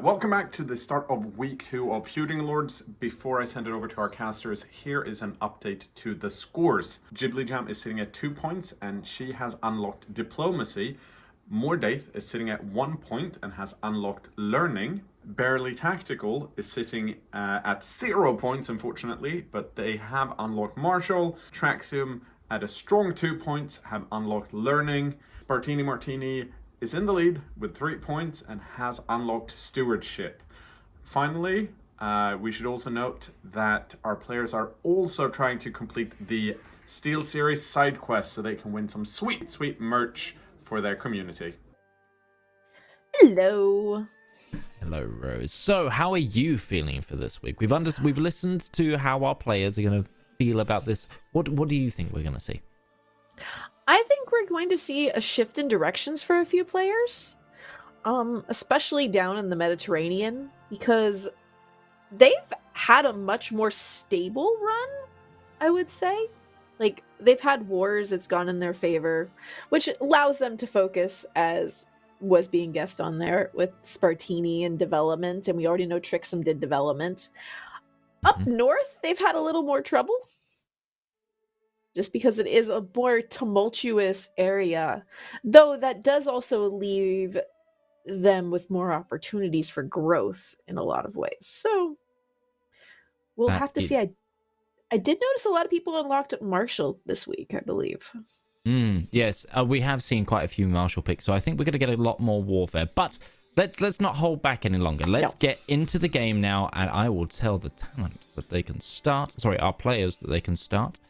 Welcome back to the start of week 2 of Feuding Lords. Before I send it over to our casters, here is an update to the scores. Ghibli Jam is sitting at 2 points and she has unlocked Diplomacy. Mordaith is sitting at 1 point and has unlocked Learning. Barely Tactical is sitting at 0 points, unfortunately, but they have unlocked Martial. Traxium at a strong 2 points have unlocked Learning. Spartini Martini is in the lead with 3 points and has unlocked Stewardship. Finally, we should also note that our players are also trying to complete the Steel Series side quest so they can win some sweet, sweet merch for their community. Hello. Hello, Rose. So, how are you feeling for this week? We've listened to how our players are going to feel about this. What do you think we're going to see? I think we're going to see a shift in directions for a few players, especially down in the Mediterranean, because they've had a much more stable run, I would say. Like, they've had wars, it's gone in their favor, which allows them to focus, as was being guessed on there, with Spartini and development, and we already know Trixum did development. Up north, they've had a little more trouble, just because it is a more tumultuous area, though that does also leave them with more opportunities for growth in a lot of ways. So we'll have to see. I did notice a lot of people unlocked Martial this week, I believe. Yes, we have seen quite a few Martial picks, so I think we're going to get a lot more warfare. But let's not hold back any longer. Let's get into the game now, and I will tell the talent that they can start. Sorry, our players that they can start.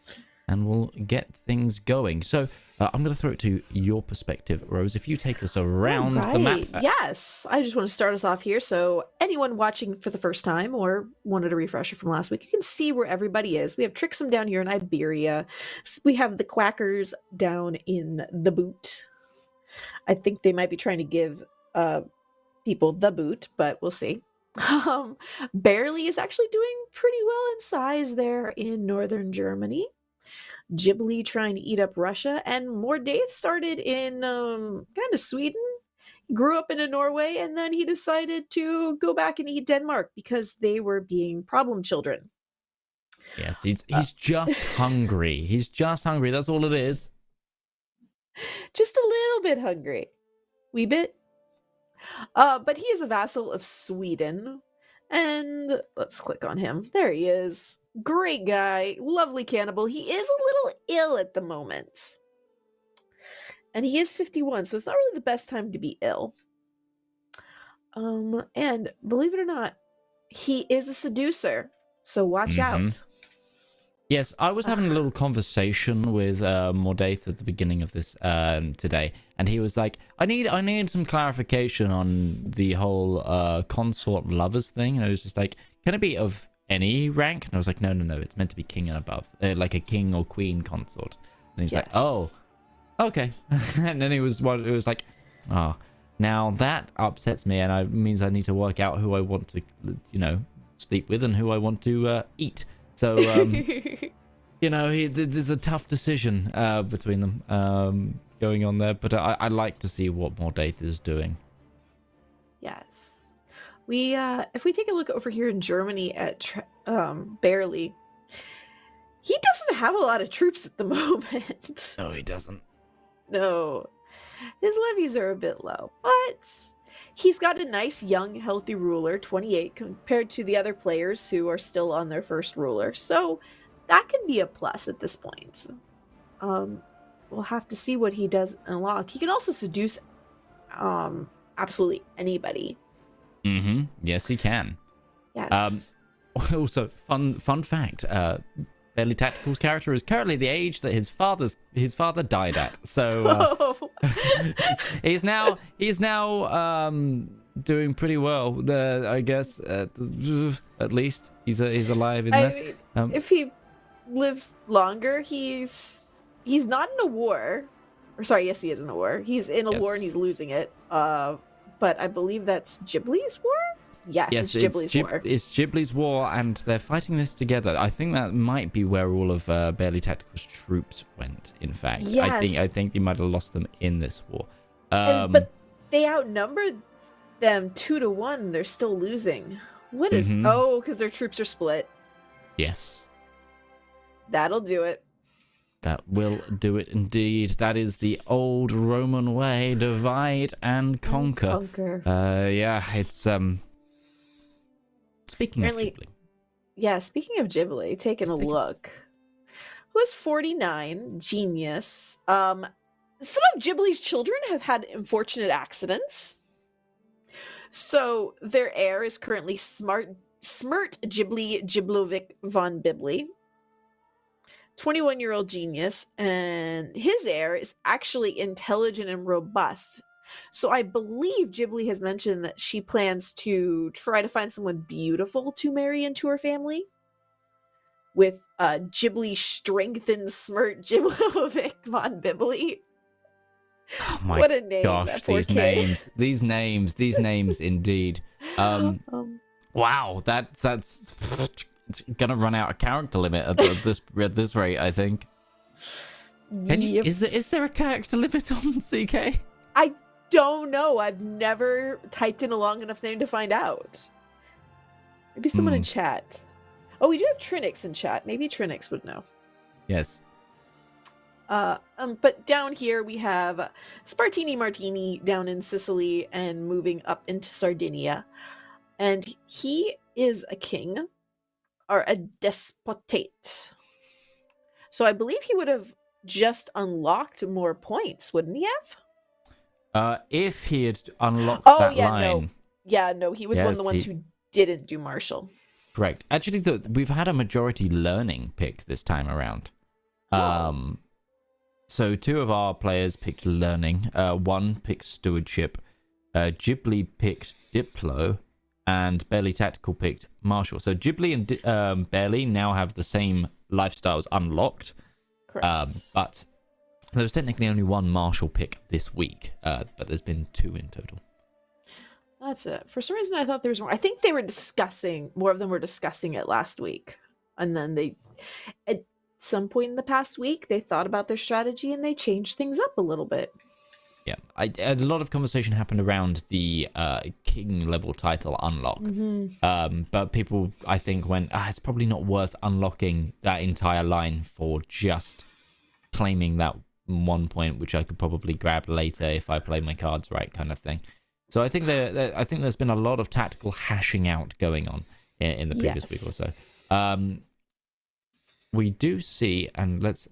And we'll get things going. So I'm going to throw it to your perspective, Rose. If you take us around the map. Yes, I just want to start us off here. So anyone watching for the first time or wanted a refresher from last week, you can see where everybody is. We have Trixum down here in Iberia. We have the Quackers down in the Boot. I think they might be trying to give people the Boot, but we'll see. Barely is actually doing pretty well in size there in northern Germany. Ghibli trying to eat up Russia, and Mordaith started in kind of Sweden, grew up in Norway, and then he decided to go back and eat Denmark because they were being problem children. Yes, he's just hungry. He's just hungry. That's all it is. Just a little bit hungry. Wee bit. But he is a vassal of Sweden. And let's click on him. There he is. Great guy. Lovely cannibal. He is a little ill at the moment. And he is 51, so it's not really the best time to be ill. And believe it or not, he is a seducer. So watch out. Yes, I was having a little conversation with Mordaith at the beginning of this today, and he was like, I need some clarification on the whole consort lovers thing. And I was just like, can it be of any rank? And I was like, no, it's meant to be king and above, like a king or queen consort. And he's like, oh, okay. And then it was like, oh, now that upsets me, and it means I need to work out who I want to, sleep with and who I want to eat. So, there's a tough decision between them going on there. But I like to see what Mordaith is doing. Yes. If we take a look over here in Germany at Barely, he doesn't have a lot of troops at the moment. No, he doesn't. No. His levies are a bit low, but he's got a nice, young, healthy ruler, 28, compared to the other players who are still on their first ruler. So that can be a plus at this point. We'll have to see what he does unlock. He can also seduce absolutely anybody. Yes, he can. Yes. Also, fun fact. Barely Tactical's character is currently the age that his father died at. So he's now doing pretty well. I guess at least he's alive in there. If he lives longer, he's not in a war. Or sorry, yes, he is in a war. He's in a war and he's losing it. But I believe that's Ghibli's war. Yes, it's Ghibli's war. It's Ghibli's war, and they're fighting this together. I think that might be where all of Barely Tactical's troops went, in fact. Yes. I think they might have lost them in this war. But they outnumbered them 2-1. They're still losing. What is... Mhm. Oh, because their troops are split. Yes. That'll do it. That will do it indeed. That is the old Roman way: divide and conquer. Yeah, it's Speaking Apparently- of Ghibli, Yeah, speaking of Ghibli, taking a Let's take a- look. Who is 49? Genius. Some of Ghibli's children have had unfortunate accidents. So their heir is currently Smirt Ghibli Giblovic von Bibli. 21-year-old genius, and his heir is actually intelligent and robust. So I believe Ghibli has mentioned that she plans to try to find someone beautiful to marry into her family. With Ghibli strengthened Smirt Giblovic von Bibli. oh my What a name! gosh, That poor these kid. these names indeed. Wow, that's it's gonna run out of character limit at this rate, I think. Yep. Is there a character limit on CK? I don't know. I've never typed in a long enough name to find out. Maybe someone in chat. Oh, we do have Trinix in chat. Maybe Trinix would know. Yes. But down here we have Spartini Martini down in Sicily and moving up into Sardinia. And he is a king or a despotate. So I believe he would have just unlocked more points, wouldn't he have? If he had unlocked Oh, that yeah, line. no. Yeah, no, he was one of the Yes, ones who didn't do martial. Correct. Actually, we've had a majority learning pick this time around. Oh. So 2 of our players picked learning. 1 picked stewardship. Ghibli picked diplo, and Barely Tactical picked martial. So Ghibli and Barely now have the same lifestyles unlocked. Correct. But there was technically only 1 martial pick this week. But there's been 2 in total. That's it. For some reason, I thought there was more. I think they were discussing, more of them were discussing it last week. And then they, at some point in the past week, they thought about their strategy and they changed things up a little bit. Yeah, a lot of conversation happened around the king level title unlock. But people, I think, went, it's probably not worth unlocking that entire line for just claiming that 1 point, which I could probably grab later if I play my cards right, kind of thing. So I think there's been a lot of tactical hashing out going on in the previous week or so. We do see, and let's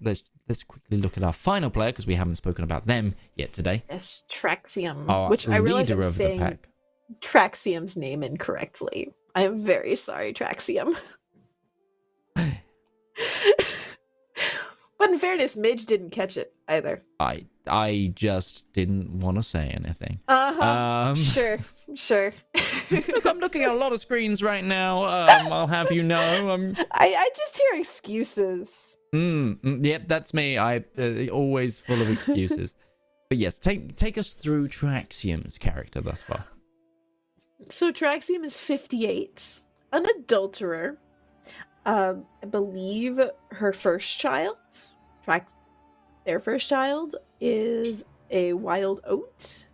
quickly look at our final player because we haven't spoken about them yet today. Yes, Traxium, Our which I realize I'm leader of the saying pack. Traxium's name incorrectly. I am very sorry, Traxium. But in fairness, Midge didn't catch it either. I just didn't want to say anything. Sure. Look, I'm looking at a lot of screens right now. I'll have you know. I just hear excuses. Yep, that's me. I always full of excuses. But yes, take us through Traxium's character thus far. So Traxium is 58, an adulterer. I believe her first child, their first child is a wild oat.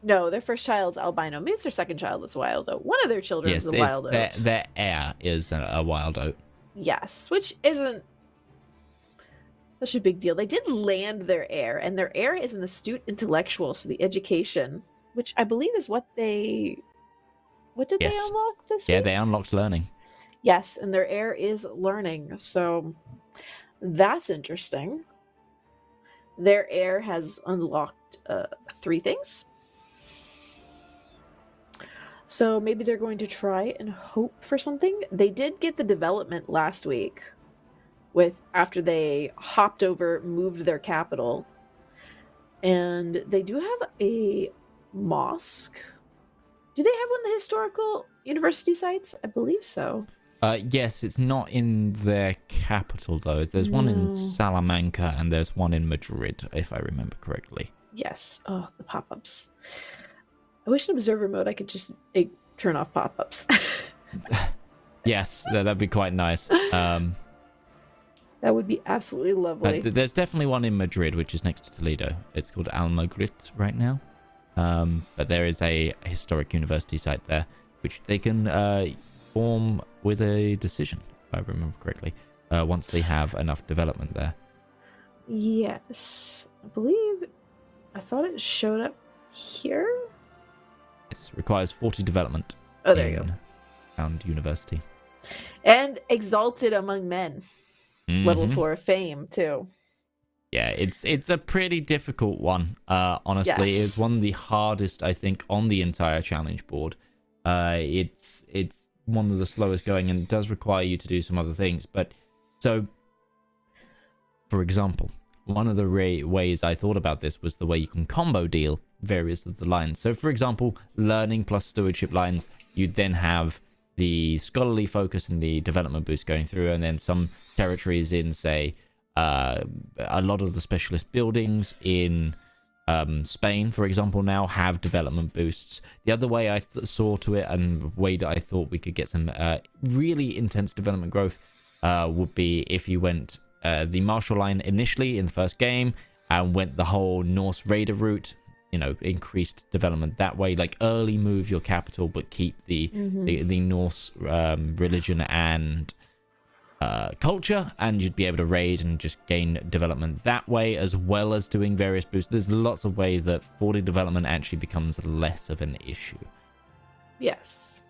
No, their first child's albino. Maybe it's their second child that's a wild oat. One of their children is a wild oat. Their heir is a wild oat. Yes, which isn't such a big deal. They did land their heir, and their heir is an astute intellectual, so the education, which I believe is what did they unlock this week? Yeah, they unlocked learning. Yes, and their heir is learning, so that's interesting. Their heir has unlocked 3 things. So maybe they're going to try and hope for something. They did get the development last week after they moved their capital. And they do have a mosque. Do they have one of the historical university sites? I believe so. Yes, it's not in their capital though. There's one in Salamanca and there's one in Madrid, if I remember correctly. Yes. Oh, the pop-ups. I wish in observer mode I could just turn off pop-ups. Yes, that'd be quite nice. That would be absolutely lovely. There's definitely one in Madrid, which is next to Toledo. It's called Almagrit right now. But there is a historic university site there, which they can form with a decision, if I remember correctly, once they have enough development there. Yes. I thought it showed up here. It requires 40 development. Oh, there you go. Found university. And exalted among men. Level Mhm. 4 fame, too. Yeah, it's a pretty difficult one. Honestly, Yes. it's one of the hardest, I think, on the entire challenge board. It's one of the slowest going, and it does require you to do some other things. But so, for example, one of the ways I thought about this was the way you can combo deal various of the lines. So, for example, learning plus stewardship lines, you'd then have the scholarly focus and the development boost going through, and then some territories in, say, a lot of the specialist buildings in Spain, for example, now have development boosts. The other way I saw to it, and the way that I thought we could get some really intense development growth, would be if you went the martial line initially in the first game and went the whole Norse Raider route. Increased development that way, like early move your capital but keep the Norse religion and culture, and you'd be able to raid and just gain development that way, as well as doing various boosts. There's lots of ways that 40 development actually becomes less of an issue. Yes.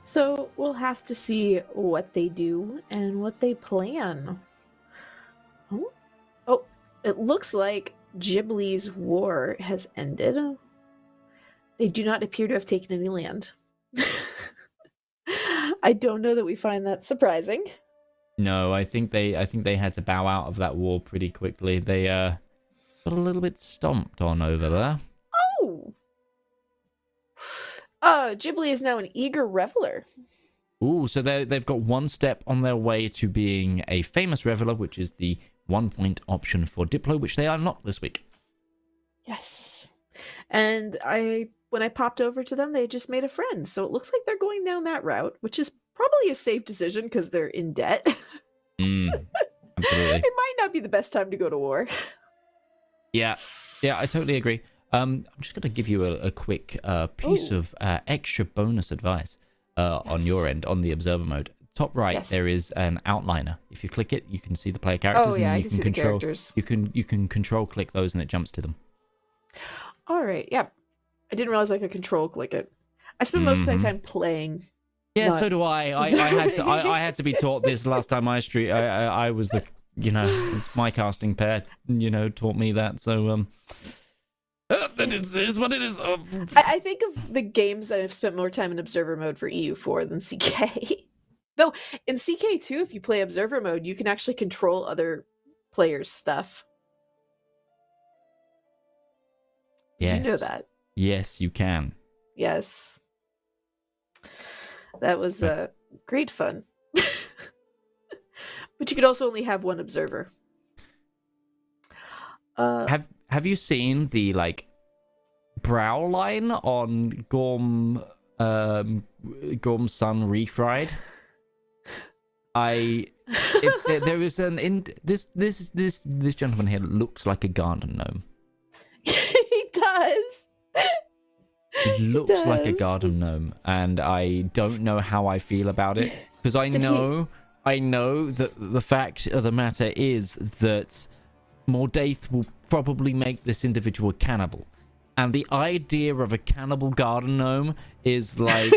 So we'll have to see what they do and what they plan. Oh, it looks like Ghibli's war has ended. They do not appear to have taken any land. I don't know that we find that surprising. No, I think they had to bow out of that war pretty quickly. They got a little bit stomped on over there. Oh. Ghibli is now an eager reveler. Ooh, so they've got one step on their way to being a famous reveler, which is the 1-point option for Diplo, which they unlocked this week. Yes. And when I popped over to them, they just made a friend. So it looks like they're going down that route, which is probably a safe decision because they're in debt. Absolutely. It might not be the best time to go to war. Yeah, I totally agree. I'm just going to give you a quick piece of extra bonus advice on your end, on the observer mode. Top right, there is an outliner. If you click it, you can see the player characters. Oh yeah, and I can see the characters. You can control click those, and it jumps to them. All right, yeah. I didn't realize I could control click it. I spent most of my time playing. Yeah, so do I. I had to be taught this last time I was the it's my casting pair taught me that. So that is what it is. I think of the games that I've spent more time in observer mode for EU4 than CK. Though in CK2, if you play observer mode, you can actually control other players' stuff. Did you know that? Yes, you can. Yes. That was great fun. But you could also only have one observer. Have you seen the brow line on Gorm's son refried? There is this gentleman here looks like a garden gnome. He does. He looks like a garden gnome, and I don't know how I feel about it, because I know that the fact of the matter is that Mordaith will probably make this individual a cannibal, and the idea of a cannibal garden gnome is like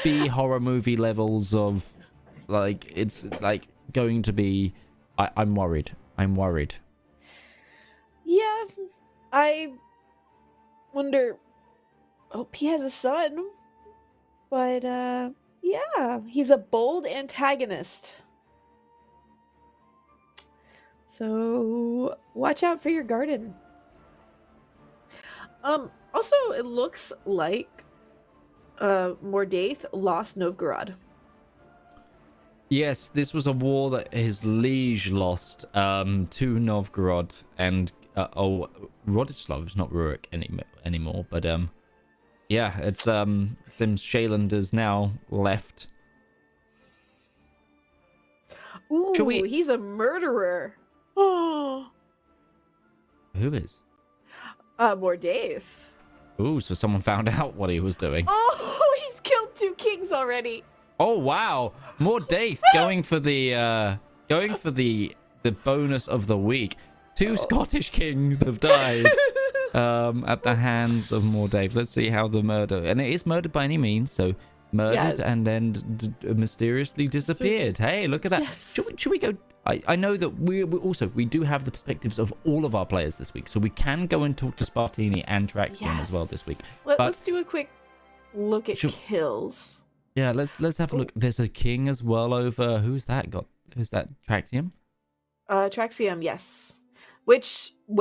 B horror movie levels of it's going to be. I'm worried. Yeah, I wonder. Hope he has a son, but yeah, he's a bold antagonist. So watch out for your garden. Also, it looks like Mordaith lost Novgorod. Yes, this was a war that his liege lost to Novgorod, and Rodislav is not Rurik anymore, but yeah, it's Sim Shaylander's now left. Ooh, he's a murderer. Oh. Who is? Mordaith. Ooh, so someone found out what he was doing. Oh, he's killed 2 kings already. Oh wow, Mordaith going for the bonus of the week. 2 Scottish kings have died at the hands of Mordaith. Let's see how the murder, and it is murdered by any means, so murdered and then mysteriously disappeared. Hey, look at that. Yes. Should we go? I know that we do have the perspectives of all of our players this week, so we can go and talk to Spartini and Traxium as well this week. Let's do a quick look at kills. Yeah, let's have a look. There's a king as well over. Who's that got? Who's that? Traxium? Traxium, yes. When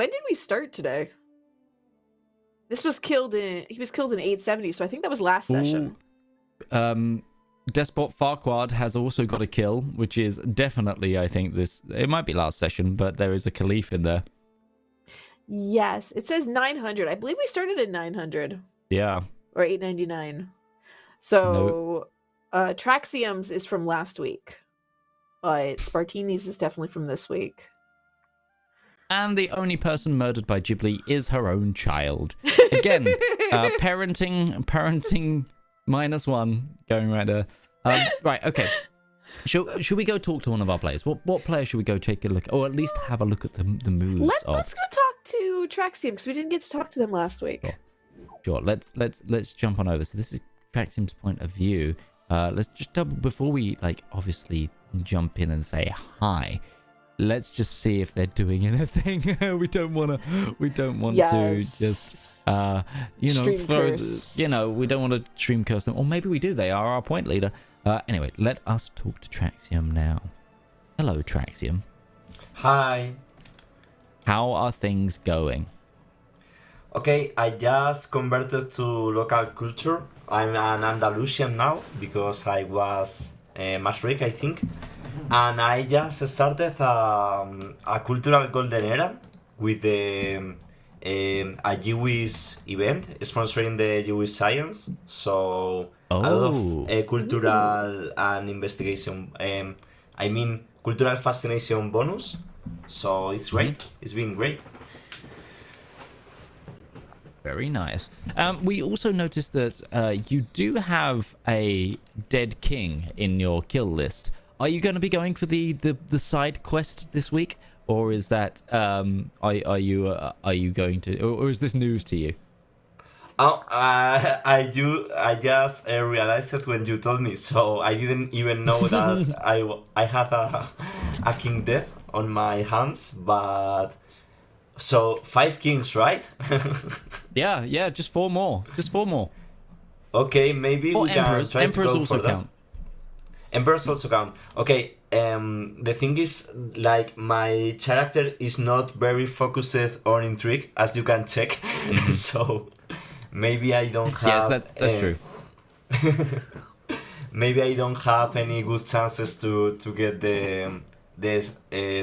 did we start today? He was killed in 870, so I think that was last session. Despot Farquaad has also got a kill, which is definitely, I think, it might be last session, but there is a Caliph in there. Yes, it says 900. I believe we started at 900. Yeah. Or 899. So, Traxium's is from last week, but Spartini's is definitely from this week. And the only person murdered by Ghibli is her own child. Again, parenting -1 going right there. Right, okay. Should we go talk to one of our players? What player should we go take a look at? Or at least have a look at the moves Let's go talk to Traxium, because we didn't get to talk to them last week. Sure. Let's jump on over. So this is Traxium's point of view. Let's just before we obviously jump in and say hi. Let's just see if they're doing anything. we don't want to just stream curse. We don't want to stream curse them, or maybe we do. They are our point leader. Anyway, let us talk to Traxium now. Hello, Traxium. Hi. How are things going? Okay, I just converted to local culture. I'm an Andalusian now because I was Maastricht, I think. And I just started a cultural golden era with a Jewish event sponsoring the Jewish science. So a lot of cultural and investigation. Cultural fascination bonus. So it's great. It's been great. Very nice. We also noticed that you do have a dead king in your kill list. Are you going to be going for the side quest this week, or is that are you going to, or is this news to you? I just realized it when you told me, so I didn't even know that I had a king death on my hands, but so 5 kings, right? yeah, just 4 more. Okay, maybe or we emperors. can try Emperors to go also for that. count. Emperors also count. Okay, the thing is, my character is not very focused on intrigue, as you can check. So maybe I don't have. Yes, that's true. Maybe I don't have any good chances to get the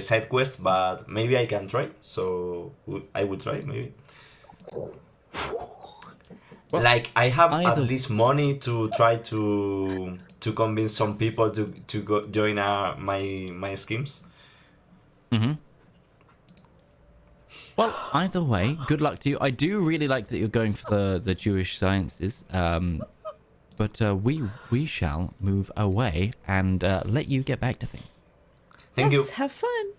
side quest, but maybe I can try. So I will try maybe. Well, I have at least money to try to convince some people to go join my schemes. Mm-hmm. Well, either way, good luck to you. I do really like that you're going for the Jewish sciences. But we shall move away and let you get back to things. Thank you. Have fun.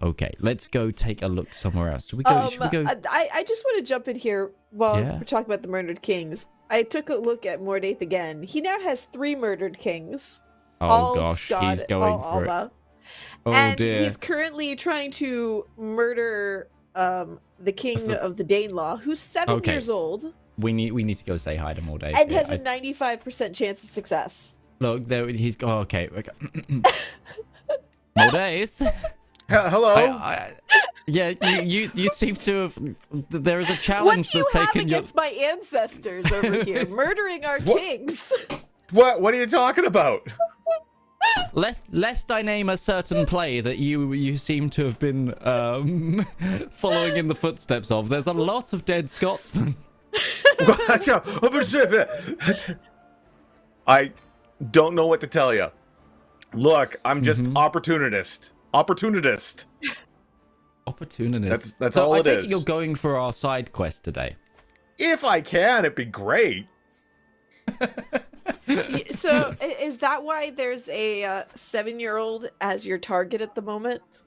Okay, let's go take a look somewhere else. Should we go? I just want to jump in here while we're talking about the murdered kings. I took a look at Mordaith again. He now has 3 murdered kings. Oh gosh, he's going for it. Oh and dear. He's currently trying to murder the king of the Danelaw, who's 7 years old. We need to go say hi to Mordaith. And has a 95% chance of success. Look, there he's. Oh, okay. Mordaith. Hello. Yeah, you seem to have. There is a challenge that's taken. What do you have against my ancestors over here, murdering our kings? What are you talking about? Lest I name a certain play that you seem to have been following in the footsteps of. There's a lot of dead Scotsmen. I don't know what to tell you. Look, I'm just opportunist. Opportunist. That's so all I it think is. you're going for our side quest today. If I can, it'd be great. So is that why there's a 7-year-old as your target at the moment?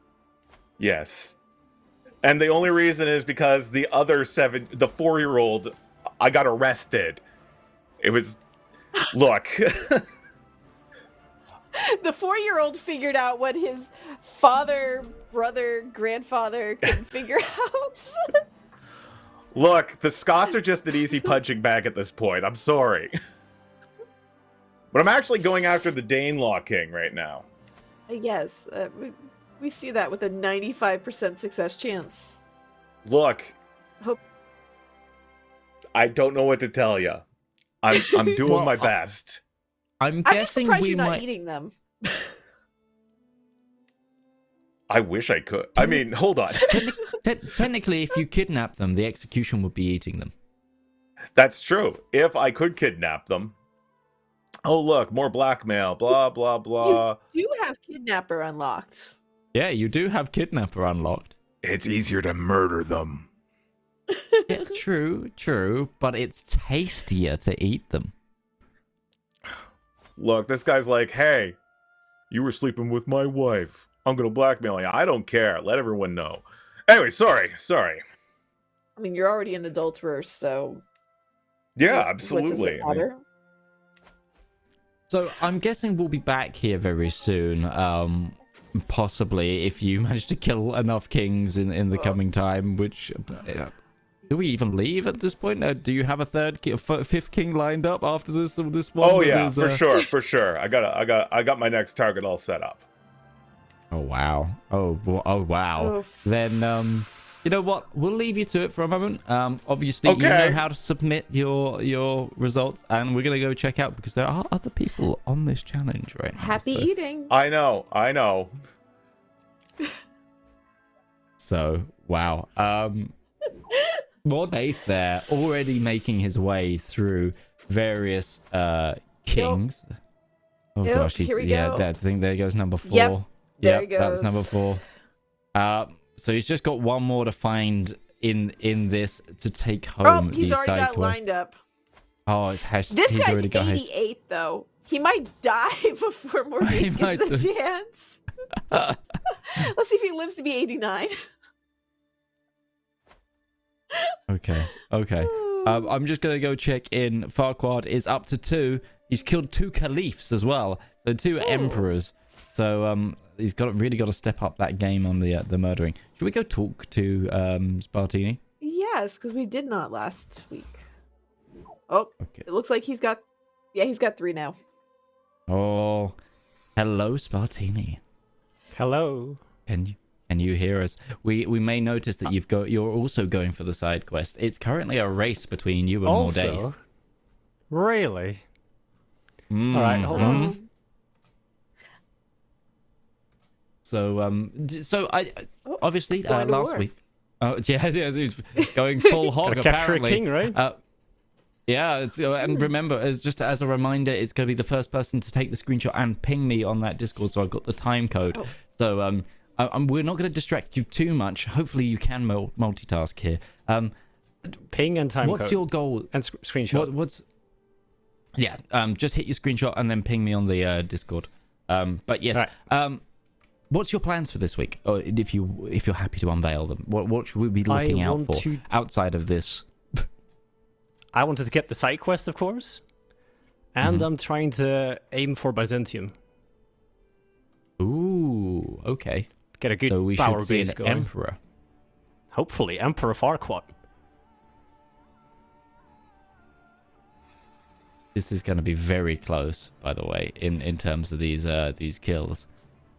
Yes. And the only reason is because the 4-year-old, I got arrested. It was, look. The 4-year-old figured out what his father, brother, grandfather couldn't figure out. Look, the Scots are just an easy punching bag at this point. I'm sorry. But I'm actually going after the Danelaw King right now. Yes, we see that with a 95% success chance. Look, Hope- I don't know what to tell you. I'm doing Well, my best. I'm I'm just guessing surprised we you're not might. eating them. I wish I could. I mean, hold on. Technically, if you kidnap them, the execution would be eating them. That's true. If I could kidnap them. Oh, look, more blackmail. Blah, blah, blah. You do have Kidnapper unlocked. Yeah, you do have Kidnapper unlocked. It's easier to murder them. Yeah, true, but it's tastier to eat them. Look, this guy's like, hey, you were sleeping with my wife. I'm going to blackmail you. I don't care. Let everyone know. Anyway, sorry. I mean, you're already an adulterer, so... Yeah, what absolutely. does it matter? So I'm guessing we'll be back here very soon. Possibly if you manage to kill enough kings in the coming time. Which do we even leave at this point? Do you have a fifth king lined up after this one? Oh yeah, for sure. I got my next target all set up. Oh wow. Oh wow. Oof. Then you know what? We'll leave you to it for a moment. Obviously, Okay. you know how to submit your results, and we're gonna go check out because there are other people on this challenge right now. Happy so. eating. I know. So wow. Mordaith there already making his way through various kings. Oh Yep, gosh, here we yeah, go. I think there goes number 4. Yep, there he that's number goes. 4. So he's just got one more to find in this to take Oh, home. he's the already side got quest. lined up. Oh, it's This he's guy's already got 88, though. He might die before He Mordaith might gets the do. chance. Let's see if he lives to be 89. Okay. I'm just gonna go check in. Farquaad is up to 2. He's killed 2 caliphs as well, so 2 emperors. So he's really got to step up that game on the murdering. Should we go talk to Spartini? Yes, because we did not last week. Oh, Okay. it looks like he's got 3 now. Oh, hello, Spartini. Hello. Can you hear us? We may notice that you're also going for the side quest. It's currently a race between you and Mordaith. Also, really? All right, hold on. So I obviously going to last war. week. Oh yeah, it's going full hog Gotta capture a apparently. king, right? Yeah, and remember, just as a reminder, it's going to be the first person to take the screenshot and ping me on that Discord, so I've got the time code. Oh. So we're not going to distract you too much. Hopefully, you can multitask here. Ping and time What's code. your goal? And screenshot. Just hit your screenshot and then ping me on the Discord. But yes, Right. what's your plans for this week? Or if you're happy to unveil them, what should we be looking out for outside of this? I wanted to get the side quest, of course. And I'm trying to aim for Byzantium. Ooh, okay. Get a good So we power should see base an going. emperor. Hopefully, Emperor Farquaad. This is going to be very close, by the way, in terms of these kills.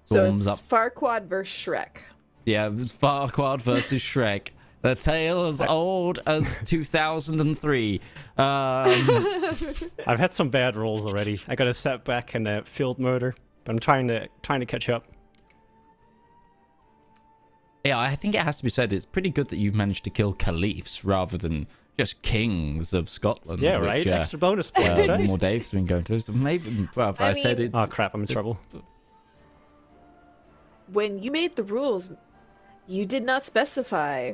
So Thumbs it's up. Farquaad versus Shrek. Yeah, it was Farquaad versus Shrek. The tale as old as 2003. I've had some bad rolls already. I got a setback in a field murder, but I'm trying to catch up. Yeah, I think it has to be said, it's pretty good that you've managed to kill caliphs rather than just kings of Scotland. Yeah, which, right? Extra bonus points, right? Mordaith's been going through. So maybe, well, I I said mean- it's... Oh crap, I'm in trouble. When you made the rules, You did not specify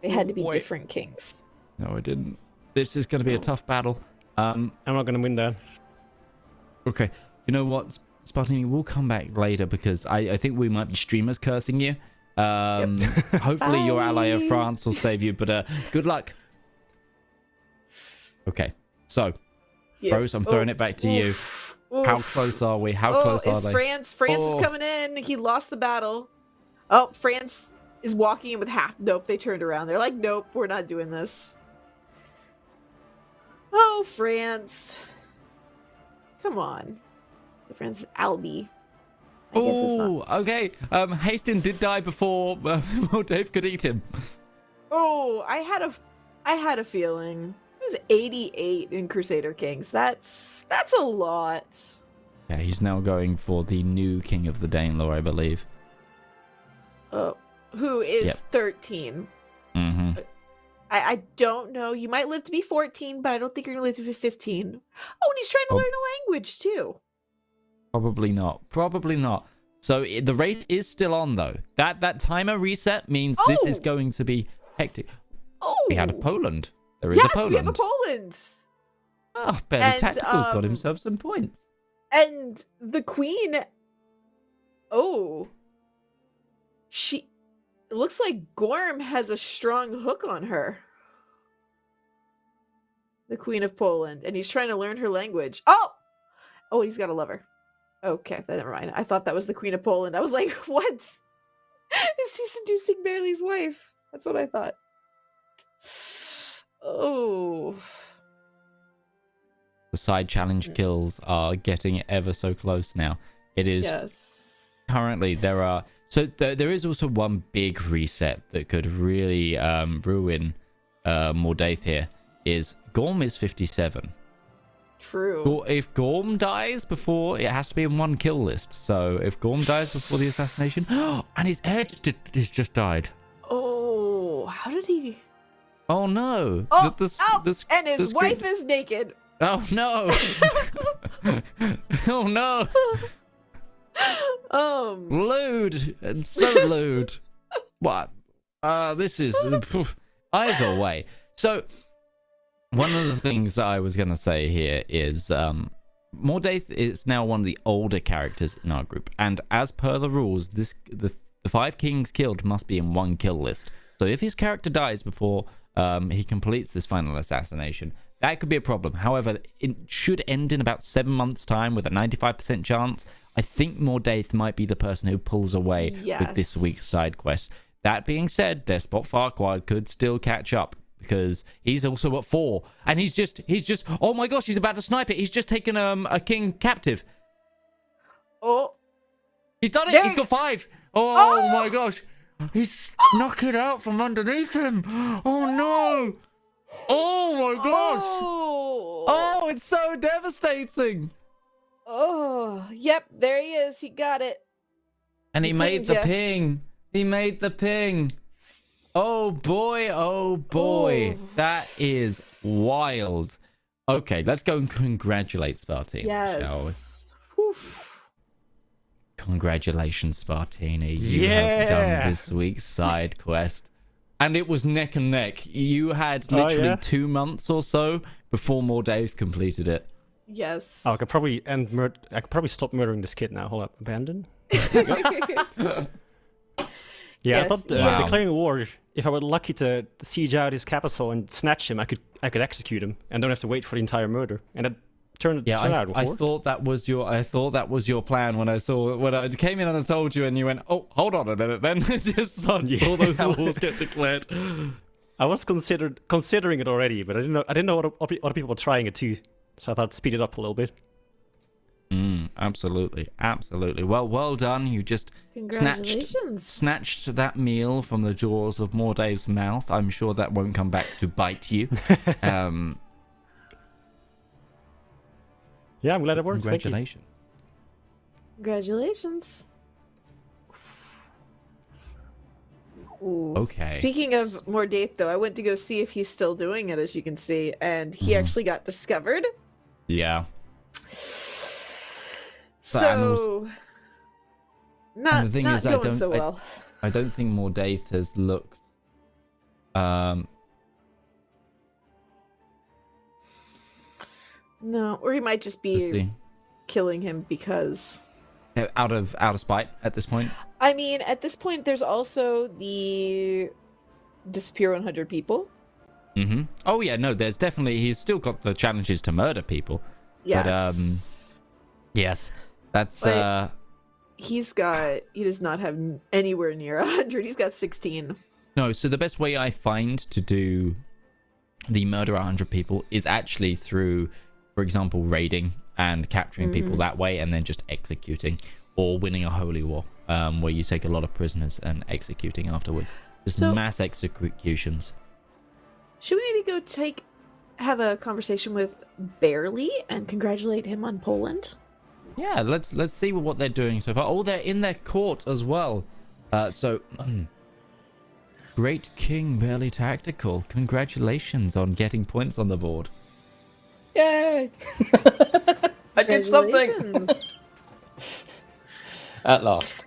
they had to be Wait. different kings. No, I didn't. This is going to be a tough battle. I'm not gonna win that. Okay. You know what, Spartini, we'll come back later because I think we might be streamers cursing you. Hopefully your ally of Bye. France will save you, but good luck. Okay. So, Yeah. Rose, I'm throwing it back to you. Oof. How close are we? How Oh, close are is they? France Oh. is coming in. He lost the battle. Oh, France is walking in with half. Nope, they turned around. They're like, nope, we're not doing this. Oh, France. Come on. France Albie. I guess it's not. Oh, okay. Hastings did die before Dave could eat him. Oh, I had a feeling. It was 88 in Crusader Kings. That's a lot. Yeah, he's now going for the new King of the Danelaw, I believe. Oh, who is Yep. 13? Mm-hmm. I don't know. You might live to be 14, but I don't think you're gonna live to be 15. Oh, and he's trying to Oh. learn a language too. Probably not. Probably not. So the race is still on, though. That timer reset means this is Oh. going to be hectic. Oh, We had a Poland. There is yes, a Poland. we have a Poland. Oh, Barely And, Tactical's got himself some points. And the queen. Oh, it looks like Gorm has a strong hook on her. The Queen of Poland, and he's trying to learn her language. Oh, he's got a lover. Okay, then never mind. I thought that was the Queen of Poland. I was like, what? Is he seducing Barley's wife? That's what I thought. Oh. The side challenge kills are getting ever so close now. It is Yes. currently there are there is also one big reset that could really ruin Mordaith here. Is Gorm is 57. True. If Gorm dies before, it has to be in one kill list. So if Gorm dies before the assassination, and his heir just died. Oh, how did he? Oh no! Oh, and this his wife is naked. Oh no! Oh no! Lewd! It's so lewd. What? This is either way. So one of the things that I was gonna say here is Mordaith is now one of the older characters in our group, and as per the rules, the 5 kings killed must be in one kill list. So if his character dies before he completes this final assassination, that could be a problem. However, it should end in about 7 months' time with a 95% chance. I think Mordaith might be the person who pulls away with this week's side quest. That being said, Despot Farquaad could still catch up because he's also at 4, and he's just oh my gosh, he's about to snipe it. He's just taken a king captive. Oh, He's done it. There He's got 5. Oh, Oh! my gosh, he snuck it out from underneath him. Oh no. Oh my gosh. Oh, it's so devastating. Oh, yep, there he is. He got it. And he He made pinged the ya. ping. He made the ping. Oh boy, oh boy. Oh. That is wild. Okay, let's go and congratulate Spartini, shall we? Yes. Whew. Congratulations, Spartini. You Yeah. have done this week's side quest. And it was neck and neck. You had literally yeah? 2 months or so before Mordaith completed it. Yes. Oh, I could probably stop murdering this kid now. Hold up, abandon. Yeah, Yes, I thought Wow. declaring war. If I were lucky to siege out his capital and snatch him, I could execute him and don't have to wait for the entire murder. And it turned Yeah, out. I thought that was your plan when I came in and I told you, and you went, "Oh, hold on a minute." Then just saw those wars get declared. I was considering it already, but I didn't know other people were trying it too. So I thought I'd speed it up a little bit. Absolutely. Well done. You just Congratulations. snatched that meal from the jaws of Mordave's mouth. I'm sure that won't come back to bite you. Yeah, I'm glad it worked. Thank you. Congratulations. Congratulations. Ooh. Okay. Speaking of Mordaith, though, I went to go see if he's still doing it, as you can see, and he actually got discovered. Yeah. So, and the thing not is, I going don't- so well. I don't think Mordaith has looked. No, or he might just Let's be see. killing him because. Out of spite at this point. I mean, at this point, there's also the disappear 100 people. Mm-hmm. Oh yeah, no, there's definitely he's still got the challenges to murder people. Yes. Yes, that's But he does not have anywhere near 100. He's got 16. no. So the best way I find to do the murder 100 people is actually through, for example, raiding and capturing people that way, and then just executing, or winning a holy war, where you take a lot of prisoners and executing afterwards. Just mass executions. Should we maybe go have a conversation with Barely and congratulate him on Poland? Yeah, let's see what they're doing so far. Oh, they're in their court as well. Great King Barely Tactical. Congratulations on getting points on the board. Yay! I did something Congratulations. at last.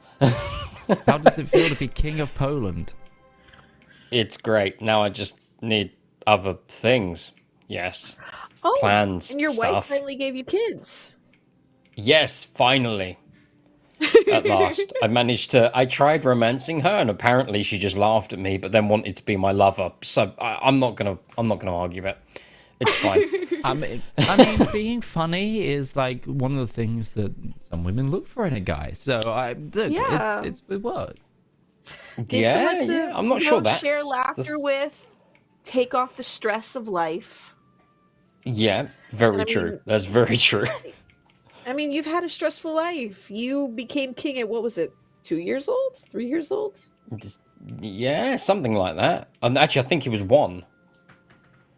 How does it feel to be King of Poland? It's great. Now I just need other things. Yes. Oh, Plans, and your wife stuff. finally gave you kids. Yes, finally. At last. I tried romancing her and apparently she just laughed at me but then wanted to be my lover. So I'm not going to argue it. It's fine. I mean, being funny is like one of the things that some women look for in a guy. So Yeah. it works. Need someone to, I'm not sure that share laughter with, take off the stress of life. Yeah, very I true. mean- That's very true. I mean, you've had a stressful life. You became king at, what was it, 2 years old? 3 years old? Yeah, something like that. And actually, I think he was 1.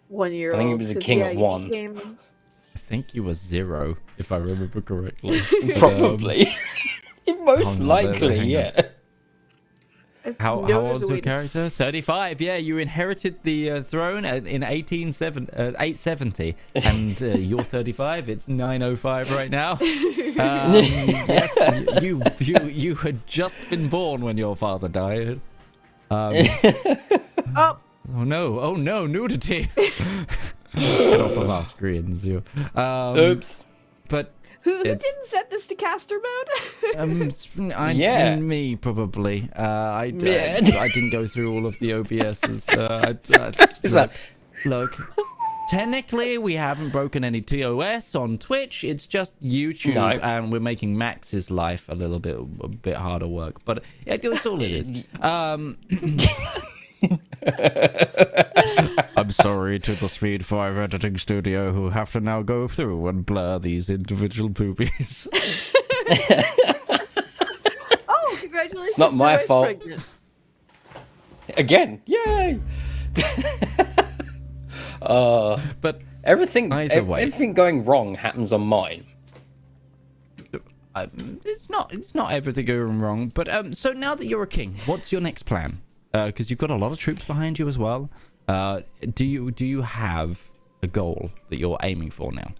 1 year old. I think he was a 'cause, king yeah, at you 1. became- I think he was 0, if I remember correctly. Probably. Most Oh, no, likely, hang on. yeah. How No, old's there's a your way to character? 35. Yeah, you inherited the throne in 870, and you're 35. It's 9:05 right now. Yes, you had just been born when your father died. Oh, Oh no, nudity. Get off of our screens, you. Oops. But who It's- didn't set this to caster mode? Yeah. me probably. I Yeah. didn't go through all of the OBSs. Is that Look, technically we haven't broken any TOS on Twitch. It's just YouTube, No. and we're making Max's life a bit harder work. But it's all it is. I'm sorry to the Speed 5 editing studio who have to now go through and blur these individual boobies. Oh, congratulations. It's not your my wife's fault. pregnant. Again, yay! But Everything, Either way. everything going wrong happens on mine. it's not everything going wrong. But so now that you're a king, what's your next plan? Because you've got a lot of troops behind you as well. Do you have a goal that you're aiming for now?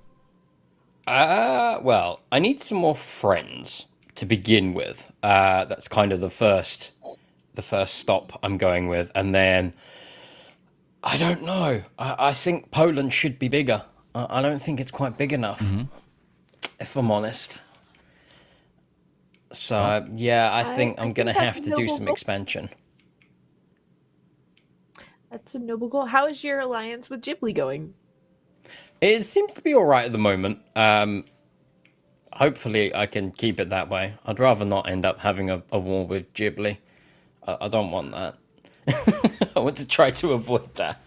Well, I need some more friends to begin with. That's kind of the first stop I'm going with, and then I don't know. I think Poland should be bigger. I don't think it's quite big enough, if I'm honest. So yeah, I think I'm gonna think have that's to a do noble some goal. expansion. That's a noble goal. How is your alliance with Ghibli going? It seems to be all right at the moment. Hopefully, I can keep it that way. I'd rather not end up having a war with Ghibli. I don't want that. I want to try to avoid that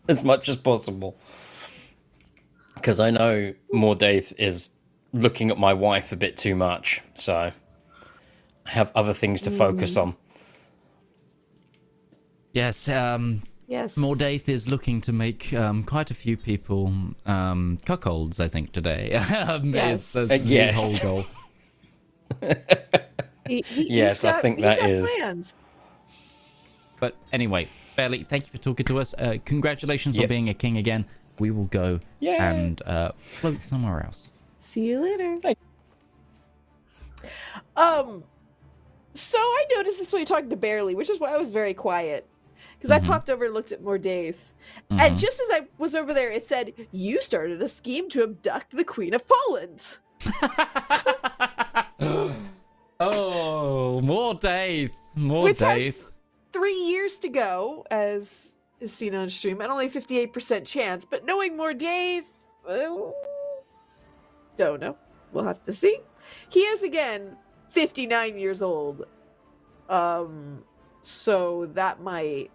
as much as possible. Because I know Mordaith is looking at my wife a bit too much, so I have other things to focus on. Yes. Yes. Mordaith is looking to make quite a few people cuckolds, I think, today. Yes. That's the Yes. whole goal. Yes, I think that is. Plans. But anyway, Bailey, thank you for talking to us. Congratulations on Yep. being a king again. We will go Yay. and float somewhere else. See you later. Thank- So I noticed this when you're talking to Barely, which is why I was very quiet. Because I Mhm. popped over and looked at Mordaith. Mhm. And just as I was over there, it said, "You started a scheme to abduct the Queen of Poland." Oh, more days. More Which days. has 3 years to go, as is seen on stream, and only 58% chance. But knowing Mordaith, don't know. We'll have to see. He is, again, 59 years old. So that might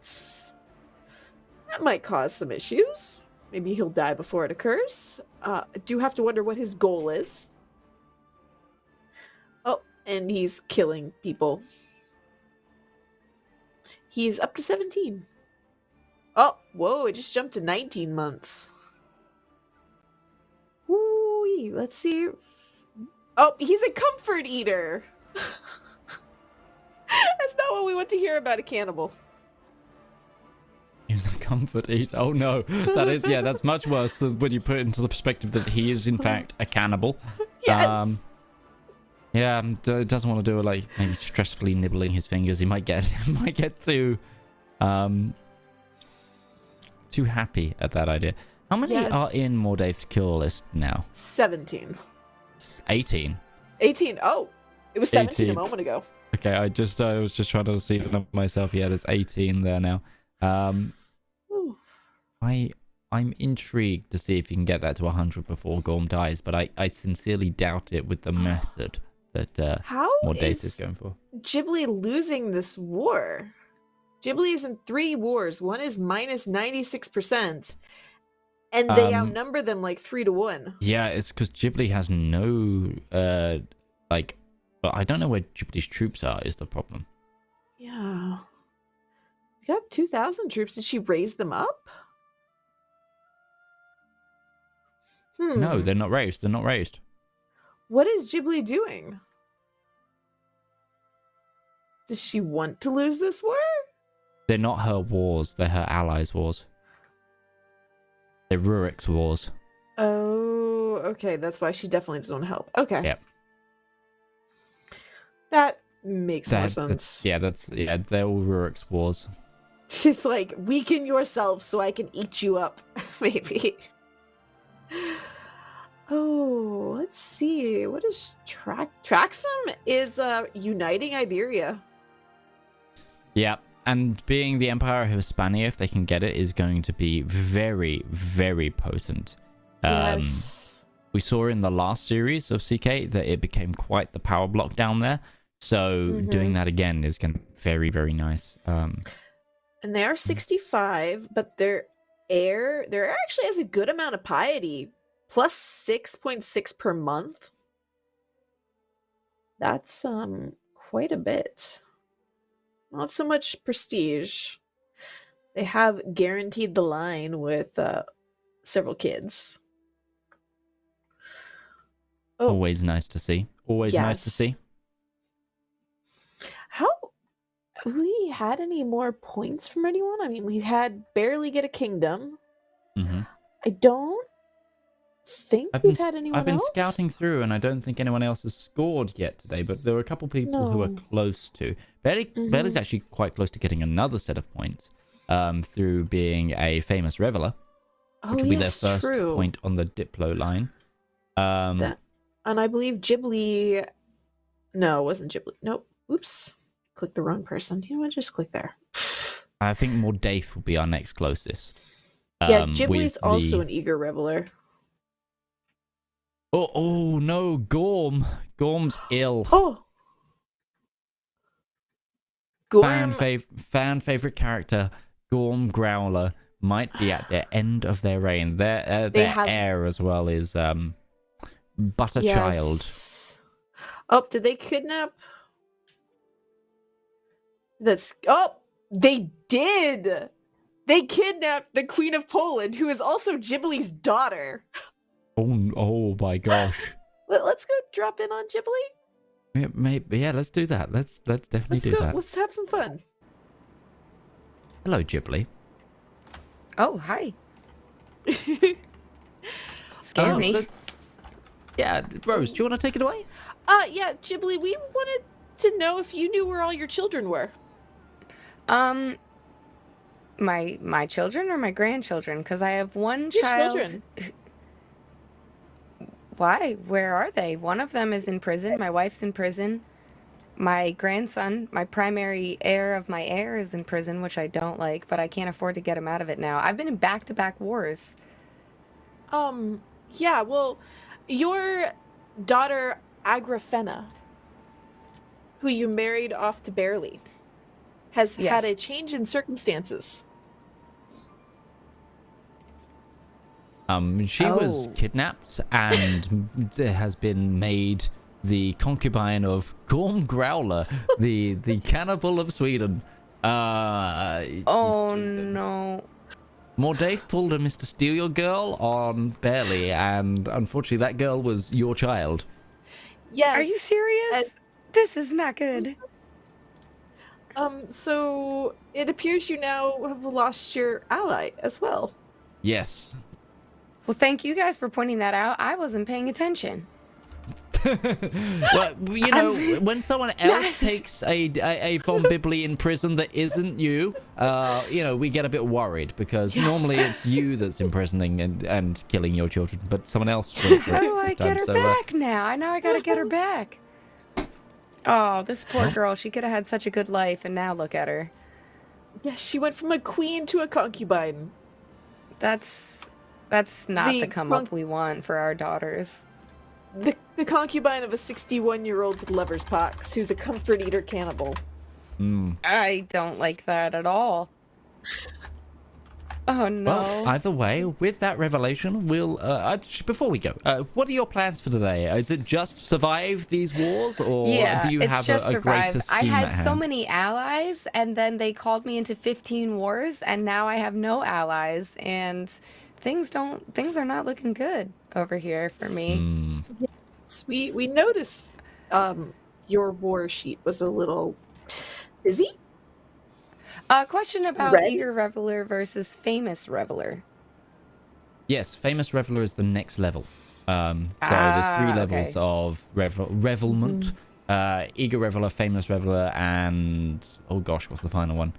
cause some issues. Maybe he'll die before it occurs. I do have to wonder what his goal is. Oh, and he's killing people. He's up to 17. Oh, whoa, it just jumped to 19 months. Ooh, let's see. Oh, he's a comfort eater. That's not what we want to hear about a cannibal. He's a comfort eater. Oh no, that's much worse than when you put it into the perspective that he is in fact a cannibal. Yes. Doesn't want to do it like maybe stressfully nibbling his fingers. He might get too happy at that idea. How many are in Mordaith's kill list now? 17. 18. 18. Oh, it was 17 18. a moment ago. Okay, I was just trying to see the number myself. Yeah, there's 18 there now. Ooh. I'm intrigued to see if you can get that to 100 before Gorm dies, but I sincerely doubt it with the method that How Mordaith is is going for. Ghibli losing this war? Ghibli is in 3 wars. One is minus 96%, and they outnumber them like 3-1. Yeah, it's because Ghibli has no but I don't know where Ghibli's troops are. Is the problem? Yeah, we got 2,000 troops. Did she raise them up? No, they're not raised. They're not raised. What is Ghibli doing? Does she want to lose this war? They're not her wars. They're her allies' wars. They're Rurik's wars. Oh, okay. That's why she definitely doesn't want to help. Okay. Yep. That makes more sense. They're all Rurik's wars. She's like, weaken yourself so I can eat you up, maybe. Oh, let's see. What is Traxum is uniting Iberia. Yeah, and being the Empire of Hispania, if they can get it, is going to be very, very potent. Yes. We saw in the last series of CK that it became quite the power block down there. So doing that again is going to be very, very nice. And they are 65, but their heir actually has a good amount of piety. Plus 6.6 per month. That's quite a bit. Not so much prestige. They have guaranteed the line with several kids. Oh, always nice to see. Always nice to yes. see. How have we had any more points from anyone? I mean, we had barely get a kingdom. I don't think we've had anyone else. I've been scouting through, and I don't think anyone else has scored yet today, but there were a couple people who are close to. Barely's actually quite close to getting another set of points through being a famous reveler, which will be their first point on the Diplo line. And I believe Ghibli... No, it wasn't Ghibli. Nope. Oops. Clicked the wrong person. You know what? Just click there. I think Mordaith will be our next closest. Yeah, Ghibli's also an eager reveler. Oh no, Gorm. Gorm's ill. Oh. Gorm. Fan favorite character, Gorm Growler, might be at the end of their reign. Their heir as well is Butterchild. Yes. Oh, did they kidnap? They did. They kidnapped the Queen of Poland, who is also Ghibli's daughter. Oh my gosh. Let's go drop in on Ghibli. Yeah, let's do that. Let's definitely do that. Let's have some fun. Hello, Ghibli. Oh, hi. Scare me. Yeah, Rose, do you want to take it away? Yeah, Ghibli, we wanted to know if you knew where all your children were. My children or my grandchildren? Because I have one Your child. children. Why? Where are they? One of them is in prison. My wife's in prison. My grandson, my primary heir of my heir, is in prison, which I don't like, but I can't afford to get him out of it now. I've been in back-to-back wars. Yeah, well, your daughter Agrafena, who you married off to Barely, has Yes. had a change in circumstances. She was Oh. kidnapped and has been made the concubine of Gorm Growler, the cannibal of Sweden. Oh no. Mordaith pulled a Mr. Steal Your Girl on Barely, and unfortunately that girl was your child. Yes. Are you serious? This is not good. So it appears you now have lost your ally as well. Yes. Well, thank you guys for pointing that out. I wasn't paying attention. Well, you know, when someone else takes a Von Bibley in prison that isn't you, you know, we get a bit worried because normally it's you that's imprisoning and killing your children, but someone else will. How do I get her back now? I know I gotta get her back. Oh, this poor girl. She could have had such a good life, and now look at her. Yes, she went from a queen to a concubine. That's not the come up we want for our daughters. The concubine of a 61-year-old with lover's pox, who's a comfort eater cannibal. I don't like that at all. Oh no. Well, either way, with that revelation, we'll before we go, what are your plans for today? Is it just survive these wars, or Yeah, do you it's have just a greater survive. scheme I had at so hand? many allies, and then they called me into 15 wars, and now I have no allies, and things are not looking good over here for me. We noticed your war sheet was a little busy. Question about Red? Eager Reveler versus Famous Reveler. Yes, Famous Reveler is the next level. So there's 3 levels okay. of revelment. Eager Reveler, Famous Reveler, and oh gosh, what's the final one?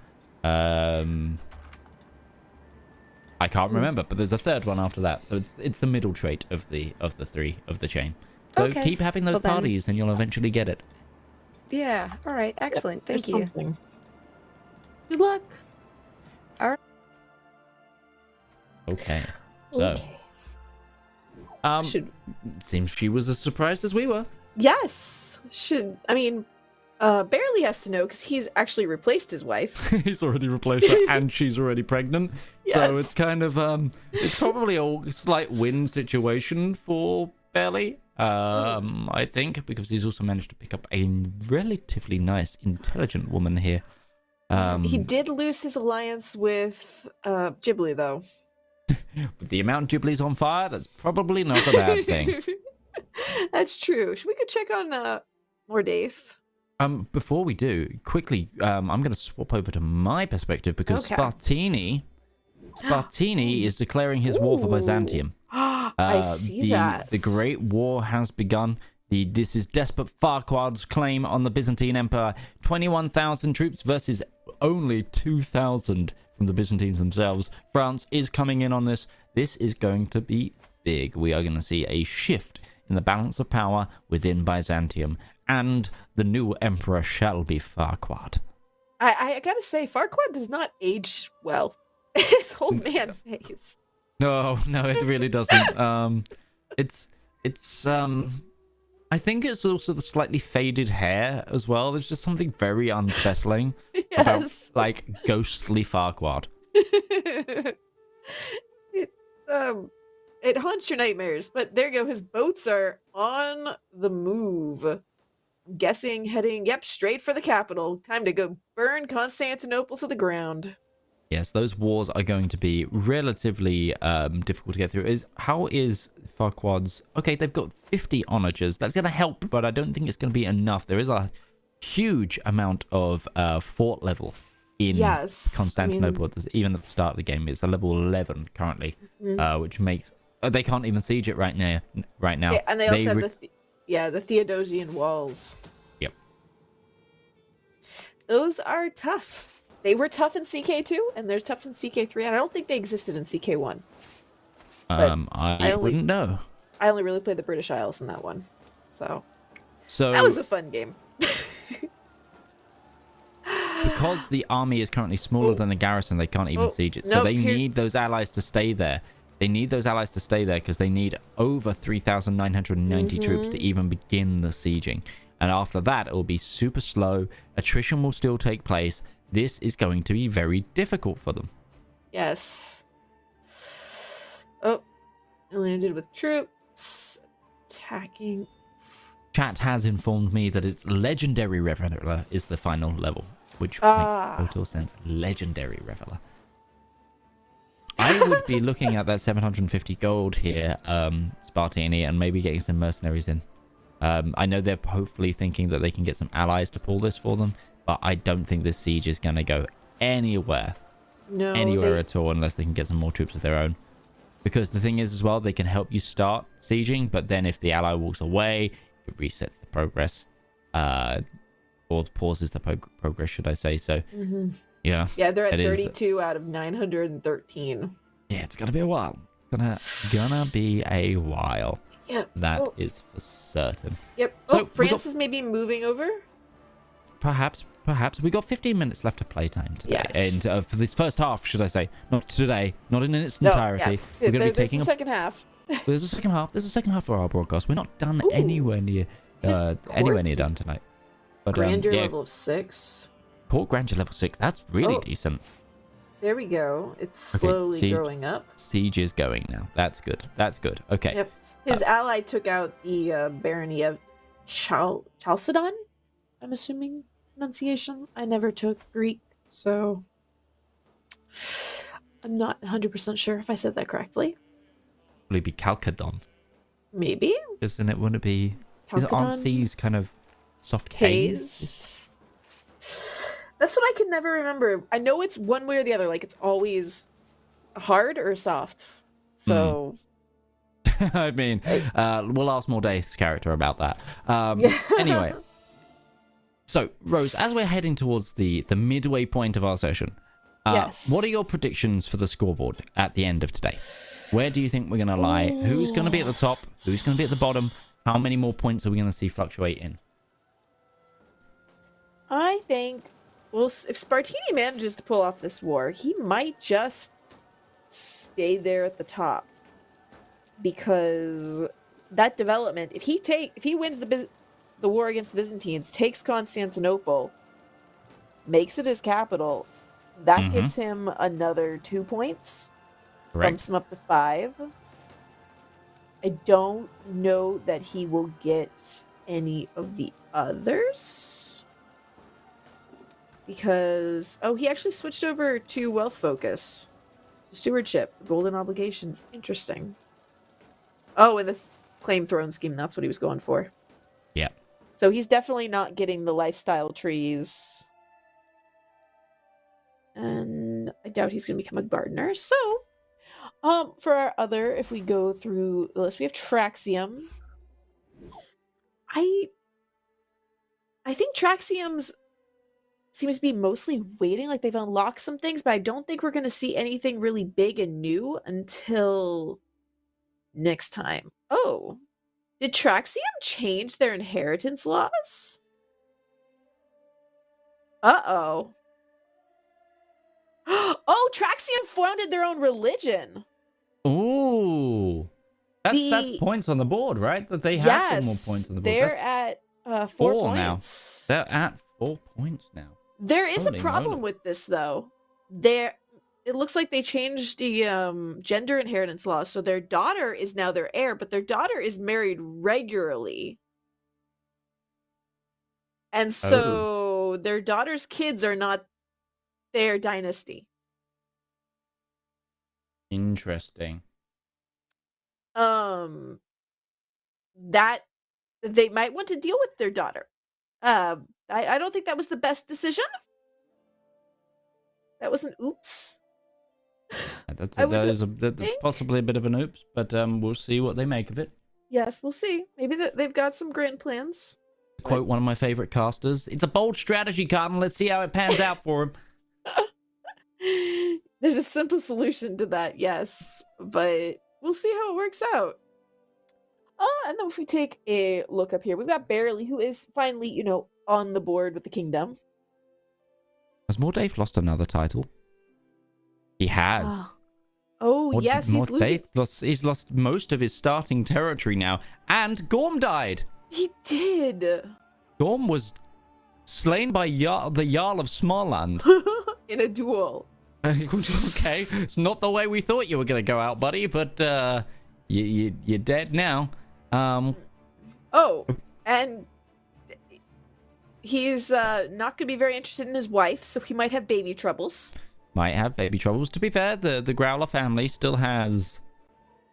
I can't remember, but there's a third one after that. So it's the middle trait of the 3 of the chain. So Okay. keep having those Well then- parties, and you'll eventually get it. Yeah, all right, excellent. Thank you. Something. Good luck. Okay. So Okay. Should seems she was as surprised as we were. yes. Barely has to know because he's actually replaced his wife. He's already replaced her, and she's already pregnant. So Yes. it's kind of it's probably a slight win situation for Barely. I think because he's also managed to pick up a relatively nice, intelligent woman here. He did lose his alliance with Ghibli, though. With the amount Ghibli's on fire, that's probably not a bad thing. That's true. Should we go check on Mordaith? Before we do, quickly, I'm going to swap over to my perspective because Okay. Spartini is declaring his war for Ooh. Byzantium. I see that. The Great War has begun. This is despot Farquaad's claim on the Byzantine Empire. 21,000 troops versus only 2,000 from the Byzantines themselves. France is coming in on this. This is going to be big. We are going to see a shift in the balance of power within Byzantium. And the new emperor shall be Farquaad. I gotta say, Farquaad does not age well. His old man face. No, it really doesn't. I think it's also the slightly faded hair as well. There's just something very unsettling about Yes. like ghostly Farquaad. It haunts your nightmares, but there you go. His boats are on the move. I'm guessing heading, straight for the capital. Time to go burn Constantinople to the ground. Yes, those wars are going to be relatively difficult to get through. How is Farquaad's? Okay, they've got 50 onagers. That's going to help, but I don't think it's going to be enough. There is a huge amount of fort level in Yes, Constantinople. Even at the start of the game, it's a level 11 currently, which makes they can't even siege it right now. Yeah, and they also have the Theodosian walls. Yep. Those are tough. They were tough in CK2, and they're tough in CK3, and I don't think they existed in CK1. But I wouldn't know. I only really played the British Isles in that one. So So that was a fun game. because the army is currently smaller than the garrison, they can't even siege it. So they need those allies to stay there. They need those allies to stay there because they need over 3,990 troops to even begin the sieging. And after that, it will be super slow. Attrition will still take place. This is going to be very difficult for them. Yes. Oh, it landed with troops attacking. Chat has informed me that it's Legendary Reveler is the final level, which makes total sense. Legendary Reveler. I would be looking at that 750 gold here, Spartani, and maybe getting some mercenaries in. I know they're hopefully thinking that they can get some allies to pull this for them, but I don't think this siege is going to go anywhere. Anywhere at all, unless they can get some more troops of their own. Because the thing is as well, they can help you start sieging, but then if the ally walks away, it resets the progress. Or pauses the progress, should I say. So, yeah. Yeah, they're at 32 out of 913. Yeah, it's going to be a while. It's gonna be a while. Yep. That is for certain. Yep. So France is maybe moving over? Perhaps. We got 15 minutes left of playtime today. Yes. And for this first half, should I say. Not today. Not in its entirety. Yeah. We're going to be taking the second half. There's a second half. There's a second half for our broadcast. We're not done anywhere near done tonight. But, Grandeur level 6. Court Grandeur level 6. That's really decent. There we go. It's slowly growing up. Siege is going now. That's good. Okay. Yep. His ally took out the barony of Chalcedon, I'm assuming pronunciation. I never took Greek, so I'm not 100% sure if I said that correctly. Would it be Chalcedon? Maybe. Isn't it? Wouldn't it be? Aren't C's kind of soft K's? That's what I can never remember. I know it's one way or the other. Like it's always hard or soft. So. I mean, we'll ask Mordaith's character about that. Anyway. So, Rose, as we're heading towards the midway point of our session, what are your predictions for the scoreboard at the end of today? Where do you think we're going to lie? Who's going to be at the top? Who's going to be at the bottom? How many more points are we going to see fluctuate in? I think, well, if Spartini manages to pull off this war, he might just stay there at the top. Because that development, if he wins the war against the Byzantines, takes Constantinople, makes it his capital, that gets him another 2 points. Correct. Bumps him up to 5. I don't know that he will get any of the others. Because, he actually switched over to wealth focus. Stewardship, golden obligations. Interesting. Oh, and the claim throne scheme, that's what he was going for. Yeah. So he's definitely not getting the lifestyle trees. And I doubt he's going to become a gardener. So, for our other, if we go through the list, we have Traxium. I think Traxium's seems to be mostly waiting, like they've unlocked some things, but I don't think we're going to see anything really big and new until next time. Oh, did Traxium change their inheritance laws? Uh-oh. Oh, Traxium founded their own religion. Ooh. That's points on the board, right? That they have more points on the board. They're at 4 points. Now. They're at 4 points now. There is a problem with this, though. It looks like they changed the gender inheritance law, so their daughter is now their heir, but their daughter is married regularly. And so their daughter's kids are not their dynasty. Interesting. That they might want to deal with their daughter. I don't think that was the best decision. That was an oops. That is possibly a bit of an oops, but we'll see what they make of it. Yes, we'll see. Maybe they've got some grand plans. Quote one of my favorite casters. It's a bold strategy, Cotton. Let's see how it pans out for him. There's a simple solution to that, yes, but we'll see how it works out. And then if we take a look up here, we've got Barely, who is finally, on the board with the kingdom. Has Mordaith lost another title? He has. Yes, he's losing. He's lost most of his starting territory now, and Gorm died. He did. Gorm was slain by the Jarl of Småland. In a duel. Okay, it's not the way we thought you were going to go out, buddy, but you're dead now. And he's not going to be very interested in his wife, so he might have baby troubles. Might have baby troubles. To be fair, the Growler family still has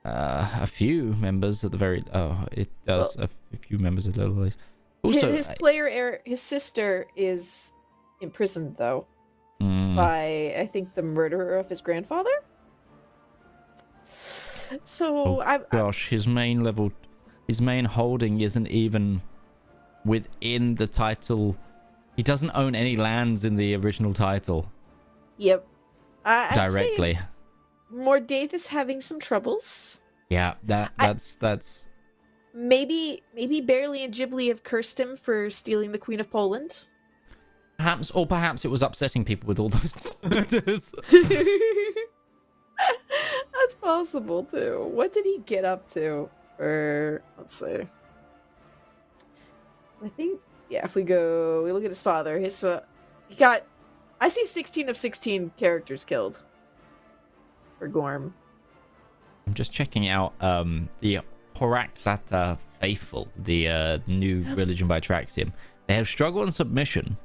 a few members at the very... Oh, it does a few members at the least. Also, his sister is imprisoned, though, by, I think, the murderer of his grandfather? So, his main holding isn't even within the title. He doesn't own any lands in the original title. Yep. Directly. Mordaith is having some troubles. Yeah, that's... Maybe Barely and Ghibli have cursed him for stealing the Queen of Poland. Perhaps it was upsetting people with all those murders. That's possible too. What did he get up to? Let's see. I think, if we look at his father. He got, I see 16 of 16 characters killed for Gorm. I'm just checking out the Horaxata Faithful, the new religion by Traxium. They have struggle and submission.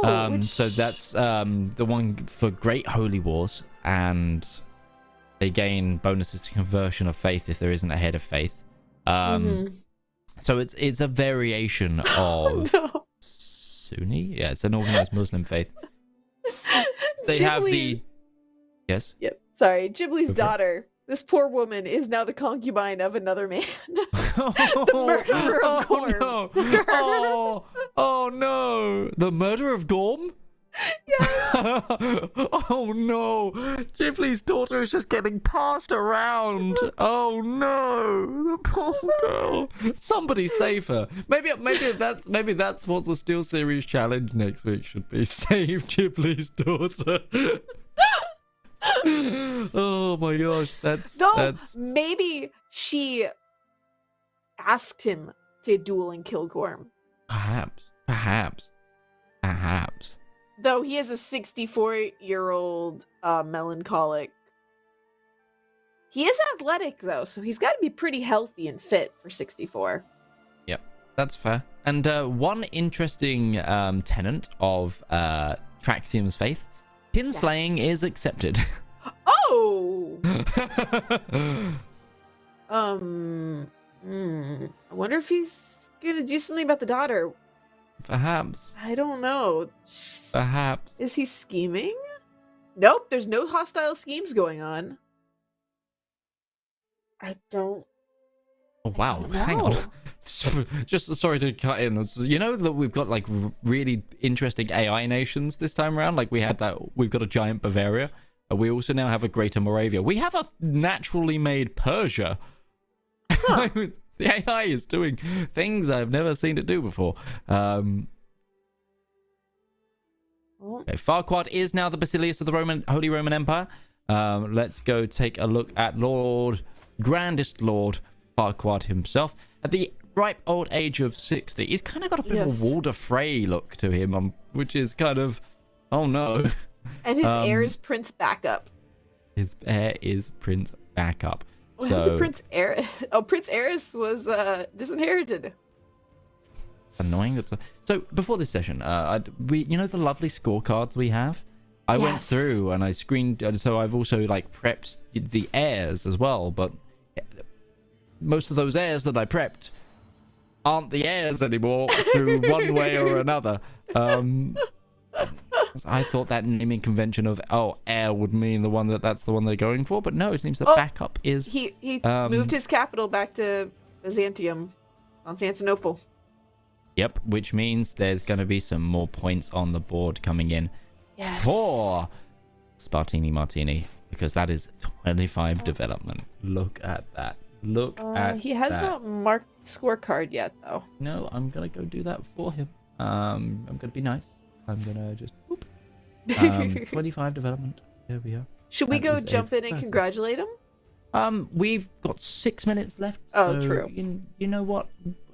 So that's the one for Great Holy Wars, and they gain bonuses to conversion of faith if there isn't a head of faith. So it's a variation of Sunni. Yeah, it's an organized Muslim faith. They have the... Yes? Yep. Sorry, Ghibli's daughter. This poor woman is now the concubine of another man. The murderer of Gorm. Oh no! The murder of Gorm? Yes. Oh no! Ghibli's daughter is just getting passed around. Oh no! The poor girl. Somebody save her. Maybe that's what the Steel Series challenge next week should be. Save Ghibli's daughter. Oh my gosh, that's maybe she asked him to duel and kill Gorm. Perhaps. Though he is a 64-year-old melancholic. He is athletic though, so he's got to be pretty healthy and fit for 64. Yep, that's fair. And one interesting tenet of Traxium's faith: kinslaying is accepted. Oh! I wonder if he's gonna do something about the daughter. Perhaps. I don't know. Perhaps. Is he scheming? Nope, there's no hostile schemes going on. I don't... Oh, wow, hang on. Just sorry to cut in. You know that we've got like really interesting AI nations this time around? Like we've got a giant Bavaria. We also now have a Greater Moravia. We have a naturally made Persia. Huh. The AI is doing things I've never seen it do before. Okay, Farquaad is now the Basilius of the Holy Roman Empire. Let's go take a look at Grandest Lord Farquaad himself. At the ripe old age of 60, he's kind of got a bit of a Walder Frey look to him, which is kind of, oh no. And his heir is Prince Backup. His heir is Prince Backup. What happened to Prince Aerys? Oh, Prince Aerys was disinherited. Annoying. So before this session, you know the lovely scorecards we have? I went through and I screened, so I've also like prepped the heirs as well, but most of those heirs that I prepped aren't the heirs anymore through one way or another. I thought that naming convention of heir would mean that's the one they're going for, but no, it seems the backup is he moved his capital back to Byzantium, Constantinople. Yep, which means there's going to be some more points on the board coming in for Spartini Martini, because that is 25 development. Look at that. Look at he has that. not marked scorecard yet, though. No, I'm going to go do that for him. I'm going to be nice. I'm going to just... Whoop. 25 development. There we are. Should we That go is jump in and perfect. congratulate him? We've got 6 minutes left. Oh, so true. You know what?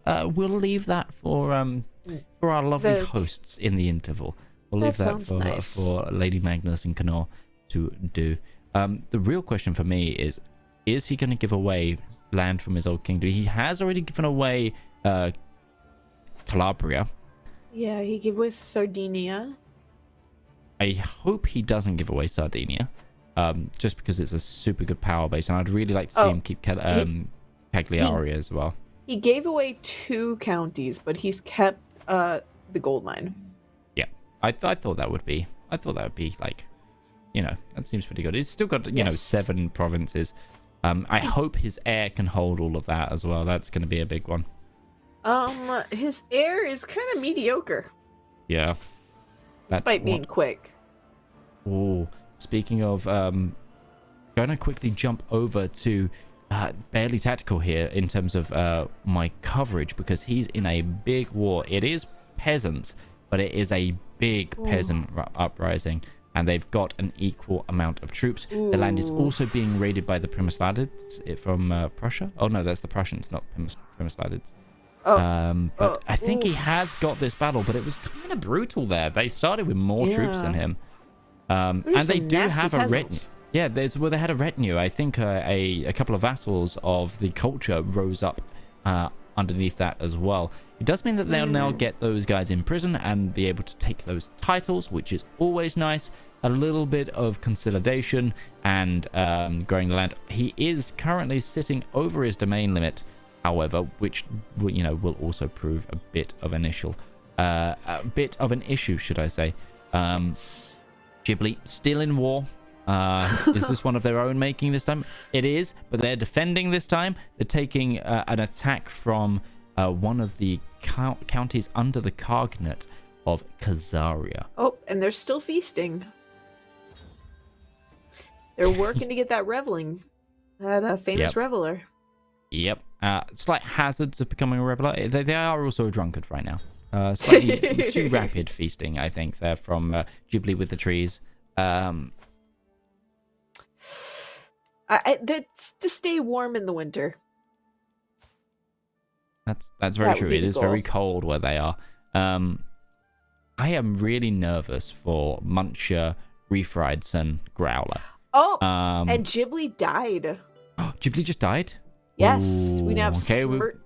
We'll leave that for our lovely hosts in the interval. We'll leave that sounds nice. for Lady Magnus and Canor to do. The real question for me is he going to give away land from his old kingdom? He has already given away Calabria. Yeah, he gave away Sardinia. I hope he doesn't give away Sardinia, just because it's a super good power base, and I'd really like to see him keep Cagliari as well. He gave away 2 counties, but he's kept the gold mine. Yeah, I thought that would be. I thought that would be like, that seems pretty good. He's still got 7 provinces. I hope his heir can hold all of that as well. That's going to be a big one. His heir is kind of mediocre. Yeah. Despite being quick. Oh, speaking of, going to quickly jump over to Barely Tactical here in terms of my coverage, because he's in a big war. It is peasants, but it is a big peasant uprising, and they've got an equal amount of troops. The land is also being raided by the Primosladids from Prussia. Oh no, that's the Prussians, not Primosladids. But I think he has got this battle, but it was kind of brutal there. They started with more troops than him. And they do have a retinue. Yeah, they had a retinue. I think a couple of vassals of the culture rose up underneath that as well. It does mean that they'll now get those guys in prison and be able to take those titles, which is always nice. A little bit of consolidation and growing the land. He is currently sitting over his domain limit, however, which will also prove a bit of an issue. Should I say? Ghibli still in war. Is this one of their own making this time? It is, but they're defending this time. They're taking an attack from one of the counties under the Cognate of Khazaria. Oh, and they're still feasting. They're working to get that reveling. That famous reveler. Yep. Slight hazards of becoming a reveler. They are also a drunkard right now. Slightly too rapid feasting, I think. They're from Ghibli with the trees. That's to stay warm in the winter. That's very true. It is very cold where they are. I am really nervous for Muncher, Refriedson, Growler. Oh, and Ghibli died. Ghibli just died? Yes, Ooh, we now have okay, Smirk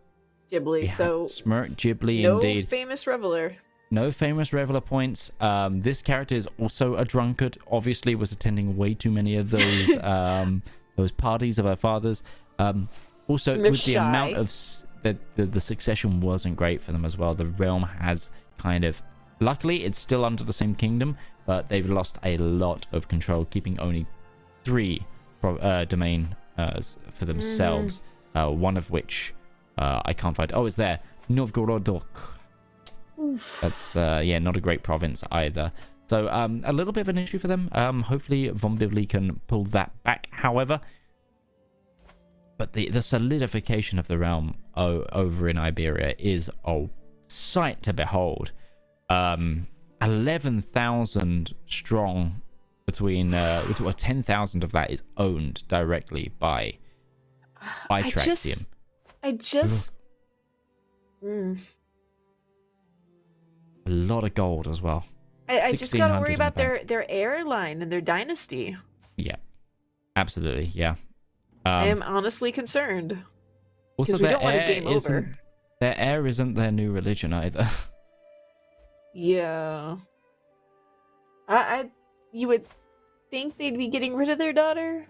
Ghibli. So Smirk Ghibli, no indeed. famous reveler. No famous reveler points. This character is also a drunkard. Obviously, was attending way too many of those parties of her father's. Also, with the amount of the succession wasn't great for them as well. The realm has kind of, luckily, it's still under the same kingdom, but they've lost a lot of control, keeping only 3 domain for themselves. One of which I can't find. Oh, it's there. Novgorodok. That's not a great province either. So a little bit of an issue for them. Hopefully Von Bibli can pull that back. However, but the solidification of the realm over in Iberia is a sight to behold. 11,000 strong, between 10,000 of that is owned directly by Traxium. A lot of gold as well. I just gotta worry about their airline and their dynasty. Yeah, absolutely. Yeah. I am honestly concerned. Also, because we don't want a game over. Their heir isn't their new religion either. Yeah. You would think they'd be getting rid of their daughter?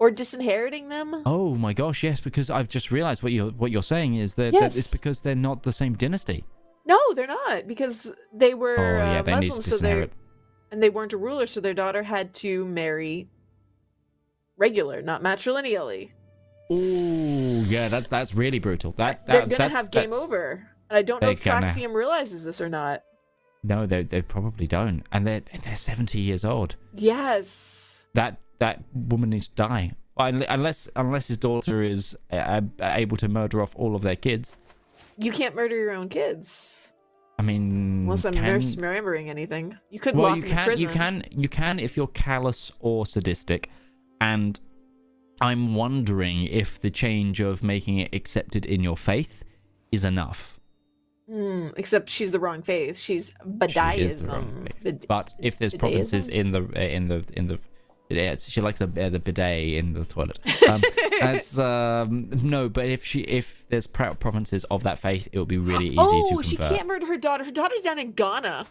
Or disinheriting them? Oh my gosh, yes, because I've just realized what you're saying is that it's because they're not the same dynasty. No, they're not, because they were they need to Muslims, and they weren't a ruler, so their daughter had to marry regular, not matrilineally. Ooh, yeah, that's really brutal. They're gonna have game over. And I don't know if They're gonna- Traxium realizes this or not. No, they probably don't, and they're 70 years old. Yes. That woman needs to die. Well, unless his daughter is able to murder off all of their kids. You can't murder your own kids. I mean, Unless I'm misremembering anything. You could well, lock them in prison. you can if you're callous or sadistic, and I'm wondering if the change of making it accepted in your faith is enough. Except she's the wrong faith. She's Badaism. She is the wrong faith. But if there's provinces in the yeah, she likes the bidet in the toilet. That's no, but if there's provinces of that faith, it would be really easy to convert. She can't murder her daughter. Her daughter's down in Ghana.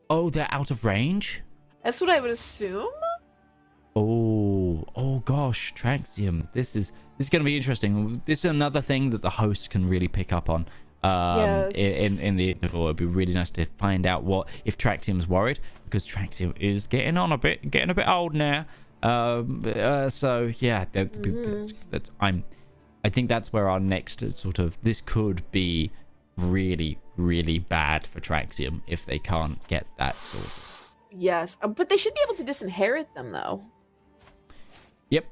Oh, they're out of range? That's what I would assume. Oh gosh, Traxium. This is going to be interesting. This is another thing that the host can really pick up on. Yes. In the interval, it'd be really nice to find out what if Traxium's worried, because Traxium is getting a bit old now. So yeah, I think that's where our next sort of this could be really, really bad for Traxium if they can't get that sorted. Yes, but they should be able to disinherit them though. Yep.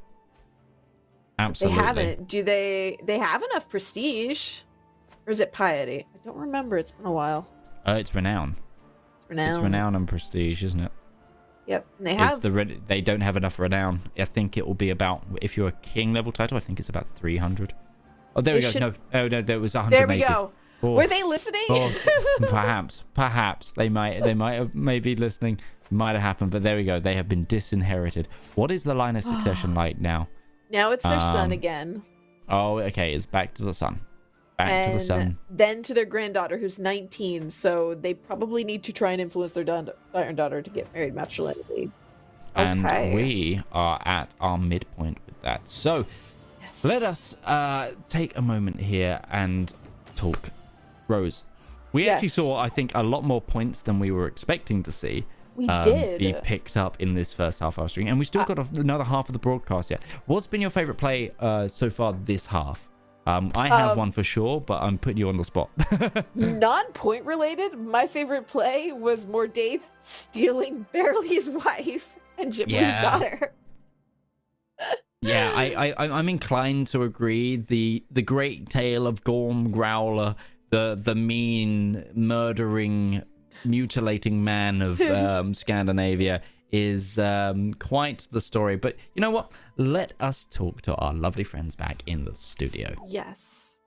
Absolutely. They haven't. Do they have enough prestige? Or is it piety? I don't remember. It's been a while. It's renown. It's renown and prestige, isn't it? Yep. And they have. They don't have enough renown. I think it will be about, if you're a king level title, I think it's about 300. Oh, there we go. No, there was 180. There we go. Oh, were they listening? Perhaps they might have maybe listening. Might have happened, but there we go. They have been disinherited. What is the line of succession like now? Now it's their son again. Oh, okay. It's back to the son. Back to the son. Then to their granddaughter, who's 19. So they probably need to try and influence their daughter to get married matrilineally. And we are at our midpoint with that. So let us take a moment here and talk. Rose, we actually saw, I think, a lot more points than we were expecting to see. We did. Be picked up in this first half of our stream, and we still got another half of the broadcast yet. What's been your favorite play so far this half? I have one for sure, but I'm putting you on the spot. Non-point related, my favorite play was Mordaith stealing Barley's wife and Ghibli's daughter. Yeah, I'm inclined to agree. The great tale of Gorm Growler, the mean, murdering, mutilating man of Scandinavia is quite the story. But you know what? Let us talk to our lovely friends back in the studio. Yes.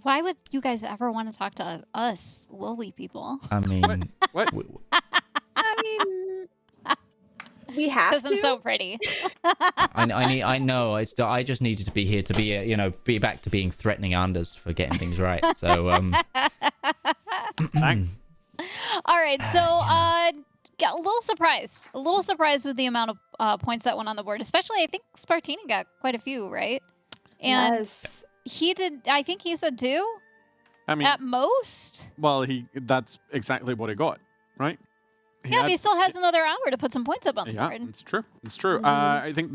Why would you guys ever want to talk to us lowly people? I mean, what? I mean, we have to. Because I'm so pretty. I know. I just needed to be here to be be back to being threatening Anders for getting things right. So Thanks. All right, so got a little surprised with the amount of points that went on the board. Especially, I think Spartini got quite a few, right? And yes. He did. I think he said 2. I mean, at most. Well, that's exactly what he got, right? But he still has another hour to put some points up on the board. Yeah, it's true. It's true. I think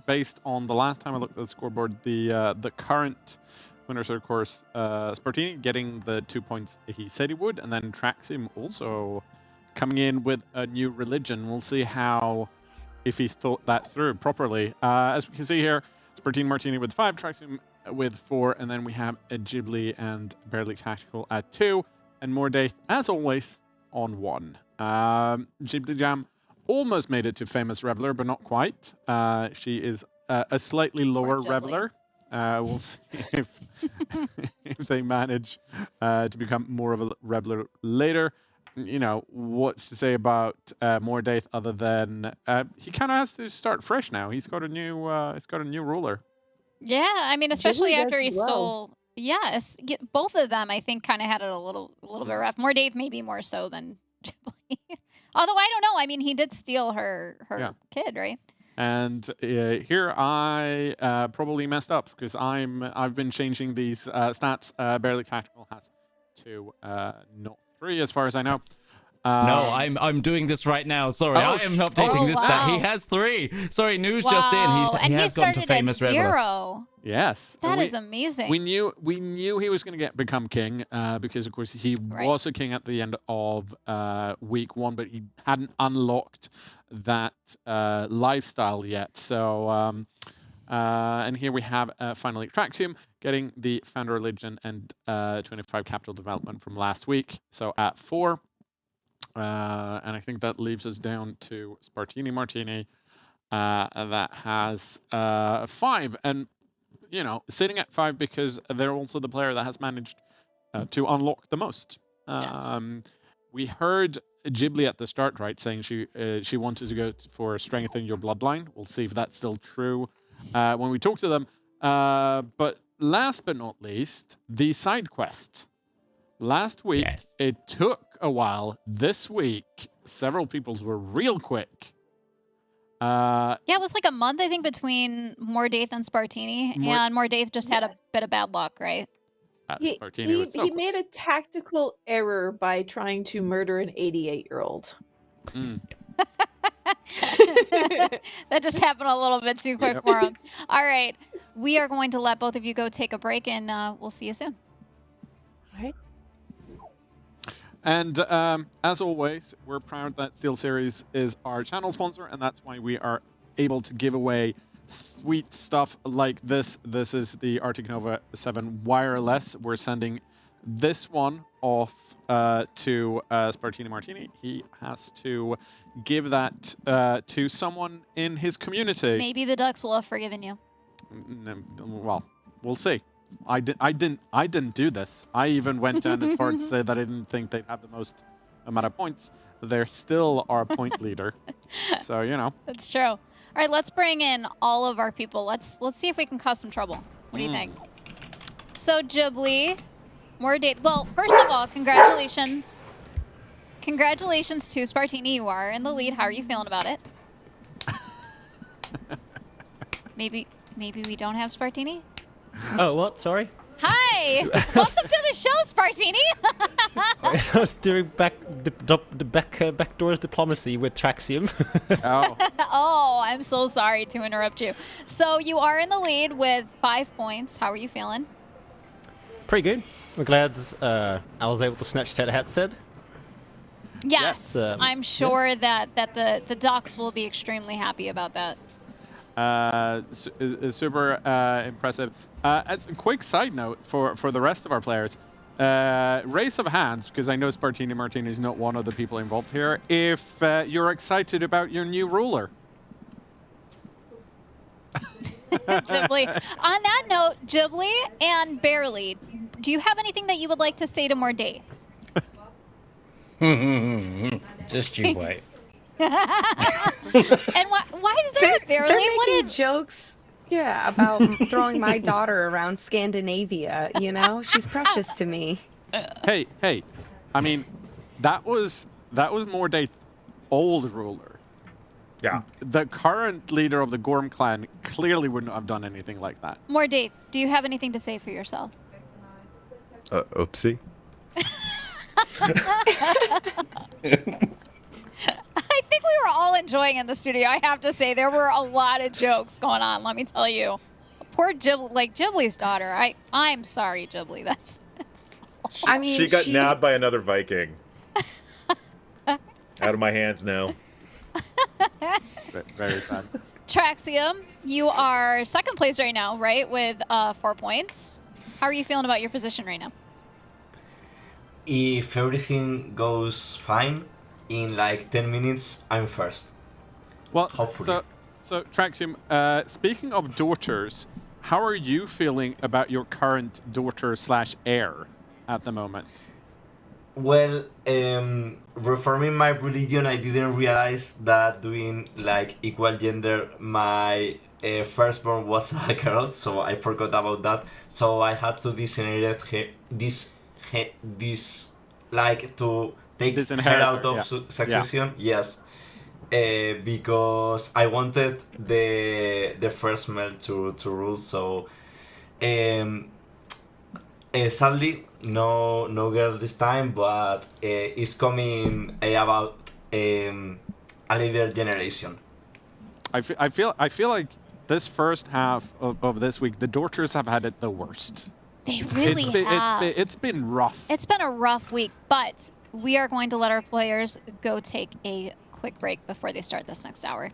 based on the last time I looked at the scoreboard, the current winners are, of course, Spartini getting the 2 points he said he would, and then Traxium also coming in with a new religion. We'll see if he thought that through properly. As we can see here, Spartini Martini with 5, Traxium with 4, and then we have a Ghibli and Barely Tactical at 2, and Mordaith, as always, on 1. Ghibli Jam almost made it to Famous Reveler, but not quite. She is a slightly lower Reveler. We'll see if they manage to become more of a Reveler later. You know, what's to say about Mordaith other than he kind of has to start fresh now. He's got a new ruler. Yeah, I mean, especially Ghibli after he does well. stole. Yes, both of them, I think, kind of had it a little bit rough. Mordaith maybe more so than Ghibli. Although I don't know. I mean, he did steal her kid, right? And here I probably messed up because I've been changing these stats. Barely Tactical has 2, not 3, as far as I know. No, I'm doing this right now. Sorry, I am updating this stat. He has 3. Sorry, news just in. He has gone to Famous Reveler. Yes. That And is amazing. We knew he was going to become king because, of course, he was a king at the end of week 1, but he hadn't unlocked that lifestyle yet. So, and here we have finally Traxium getting the Founder Religion and 25 Capital Development from last week. So at 4. And I think that leaves us down to Spartini Martini that has 5. And sitting at 5 because they're also the player that has managed to unlock the most. Yes. We heard Ghibli at the start, right, saying she wanted to go for strengthen your bloodline. We'll see if that's still true when we talk to them. But last but not least, the side quest. Last week, it took a while. This week, several people's were real quick. Yeah, it was like a month, I think, between Mordaith and Spartini, and Mordaith just had a bit of bad luck, right? He made a tactical error by trying to murder an 88-year-old. That just happened a little bit too quick for him. All right, we are going to let both of you go take a break, and we'll see you soon. All right. And as always, we're proud that SteelSeries is our channel sponsor, and that's why we are able to give away sweet stuff like this. This is the Arctic Nova 7 wireless. We're sending this one off to Spartini Martini. He has to give that to someone in his community. Maybe the Ducks will have forgiven you. Well, we'll see. I didn't do this. I even went down as far to say that I didn't think they'd have the most amount of points. They're still our point leader. So, That's true. All right, let's bring in all of our people. Let's see if we can cause some trouble. What do you think? So, Ghibli, Mordaith. Well, first of all, congratulations. Congratulations to Spartini. You are in the lead. How are you feeling about it? Maybe we don't have Spartini? Oh, what? Sorry? Hi! Welcome to the show, Spartini! I was doing backdoors diplomacy with Traxium. Oh, I'm so sorry to interrupt you. So you are in the lead with 5 points. How are you feeling? Pretty good. I'm glad I was able to snatch that headset. Yes, I'm sure that the Ducks will be extremely happy about that. Super impressive. As a quick side note for the rest of our players, raise of hands, because I know Spartini Martini is not one of the people involved here, if you're excited about your new ruler. Ghibli. On that note, Ghibli and Barely, do you have anything that you would like to say to Mordaith? Just you wait. And why is that, Barely? They're making jokes, about throwing my daughter around Scandinavia. She's precious to me. Hey! I mean, that was Mordaith's old ruler. Yeah. The current leader of the Gorm clan clearly wouldn't have done anything like that. Mordaith, do you have anything to say for yourself? Oopsie. I think we were all enjoying in the studio. I have to say, there were a lot of jokes going on. Let me tell you, poor Ghibli's daughter. I'm sorry, Ghibli. That's I mean, she got nabbed by another Viking. Out of my hands now. Very sad. Traxium, you are second place right now, right, with 4 points. How are you feeling about your position right now? If everything goes fine, in like 10 minutes, I'm first. Well, hopefully. So Traxium, speaking of daughters, how are you feeling about your current daughter/heir at the moment? Well, reforming my religion, I didn't realize that doing like equal gender, my firstborn was a girl, so I forgot about that. So I had to disinherit this like to take her out of succession. Yeah. Yes, because I wanted the first male to rule. So sadly, no girl this time, but it's coming about a later generation. I feel like this first half of this week, the Dorters have had it the worst. They really have. It's been rough. It's been a rough week, but we are going to let our players go take a quick break before they start this next hour.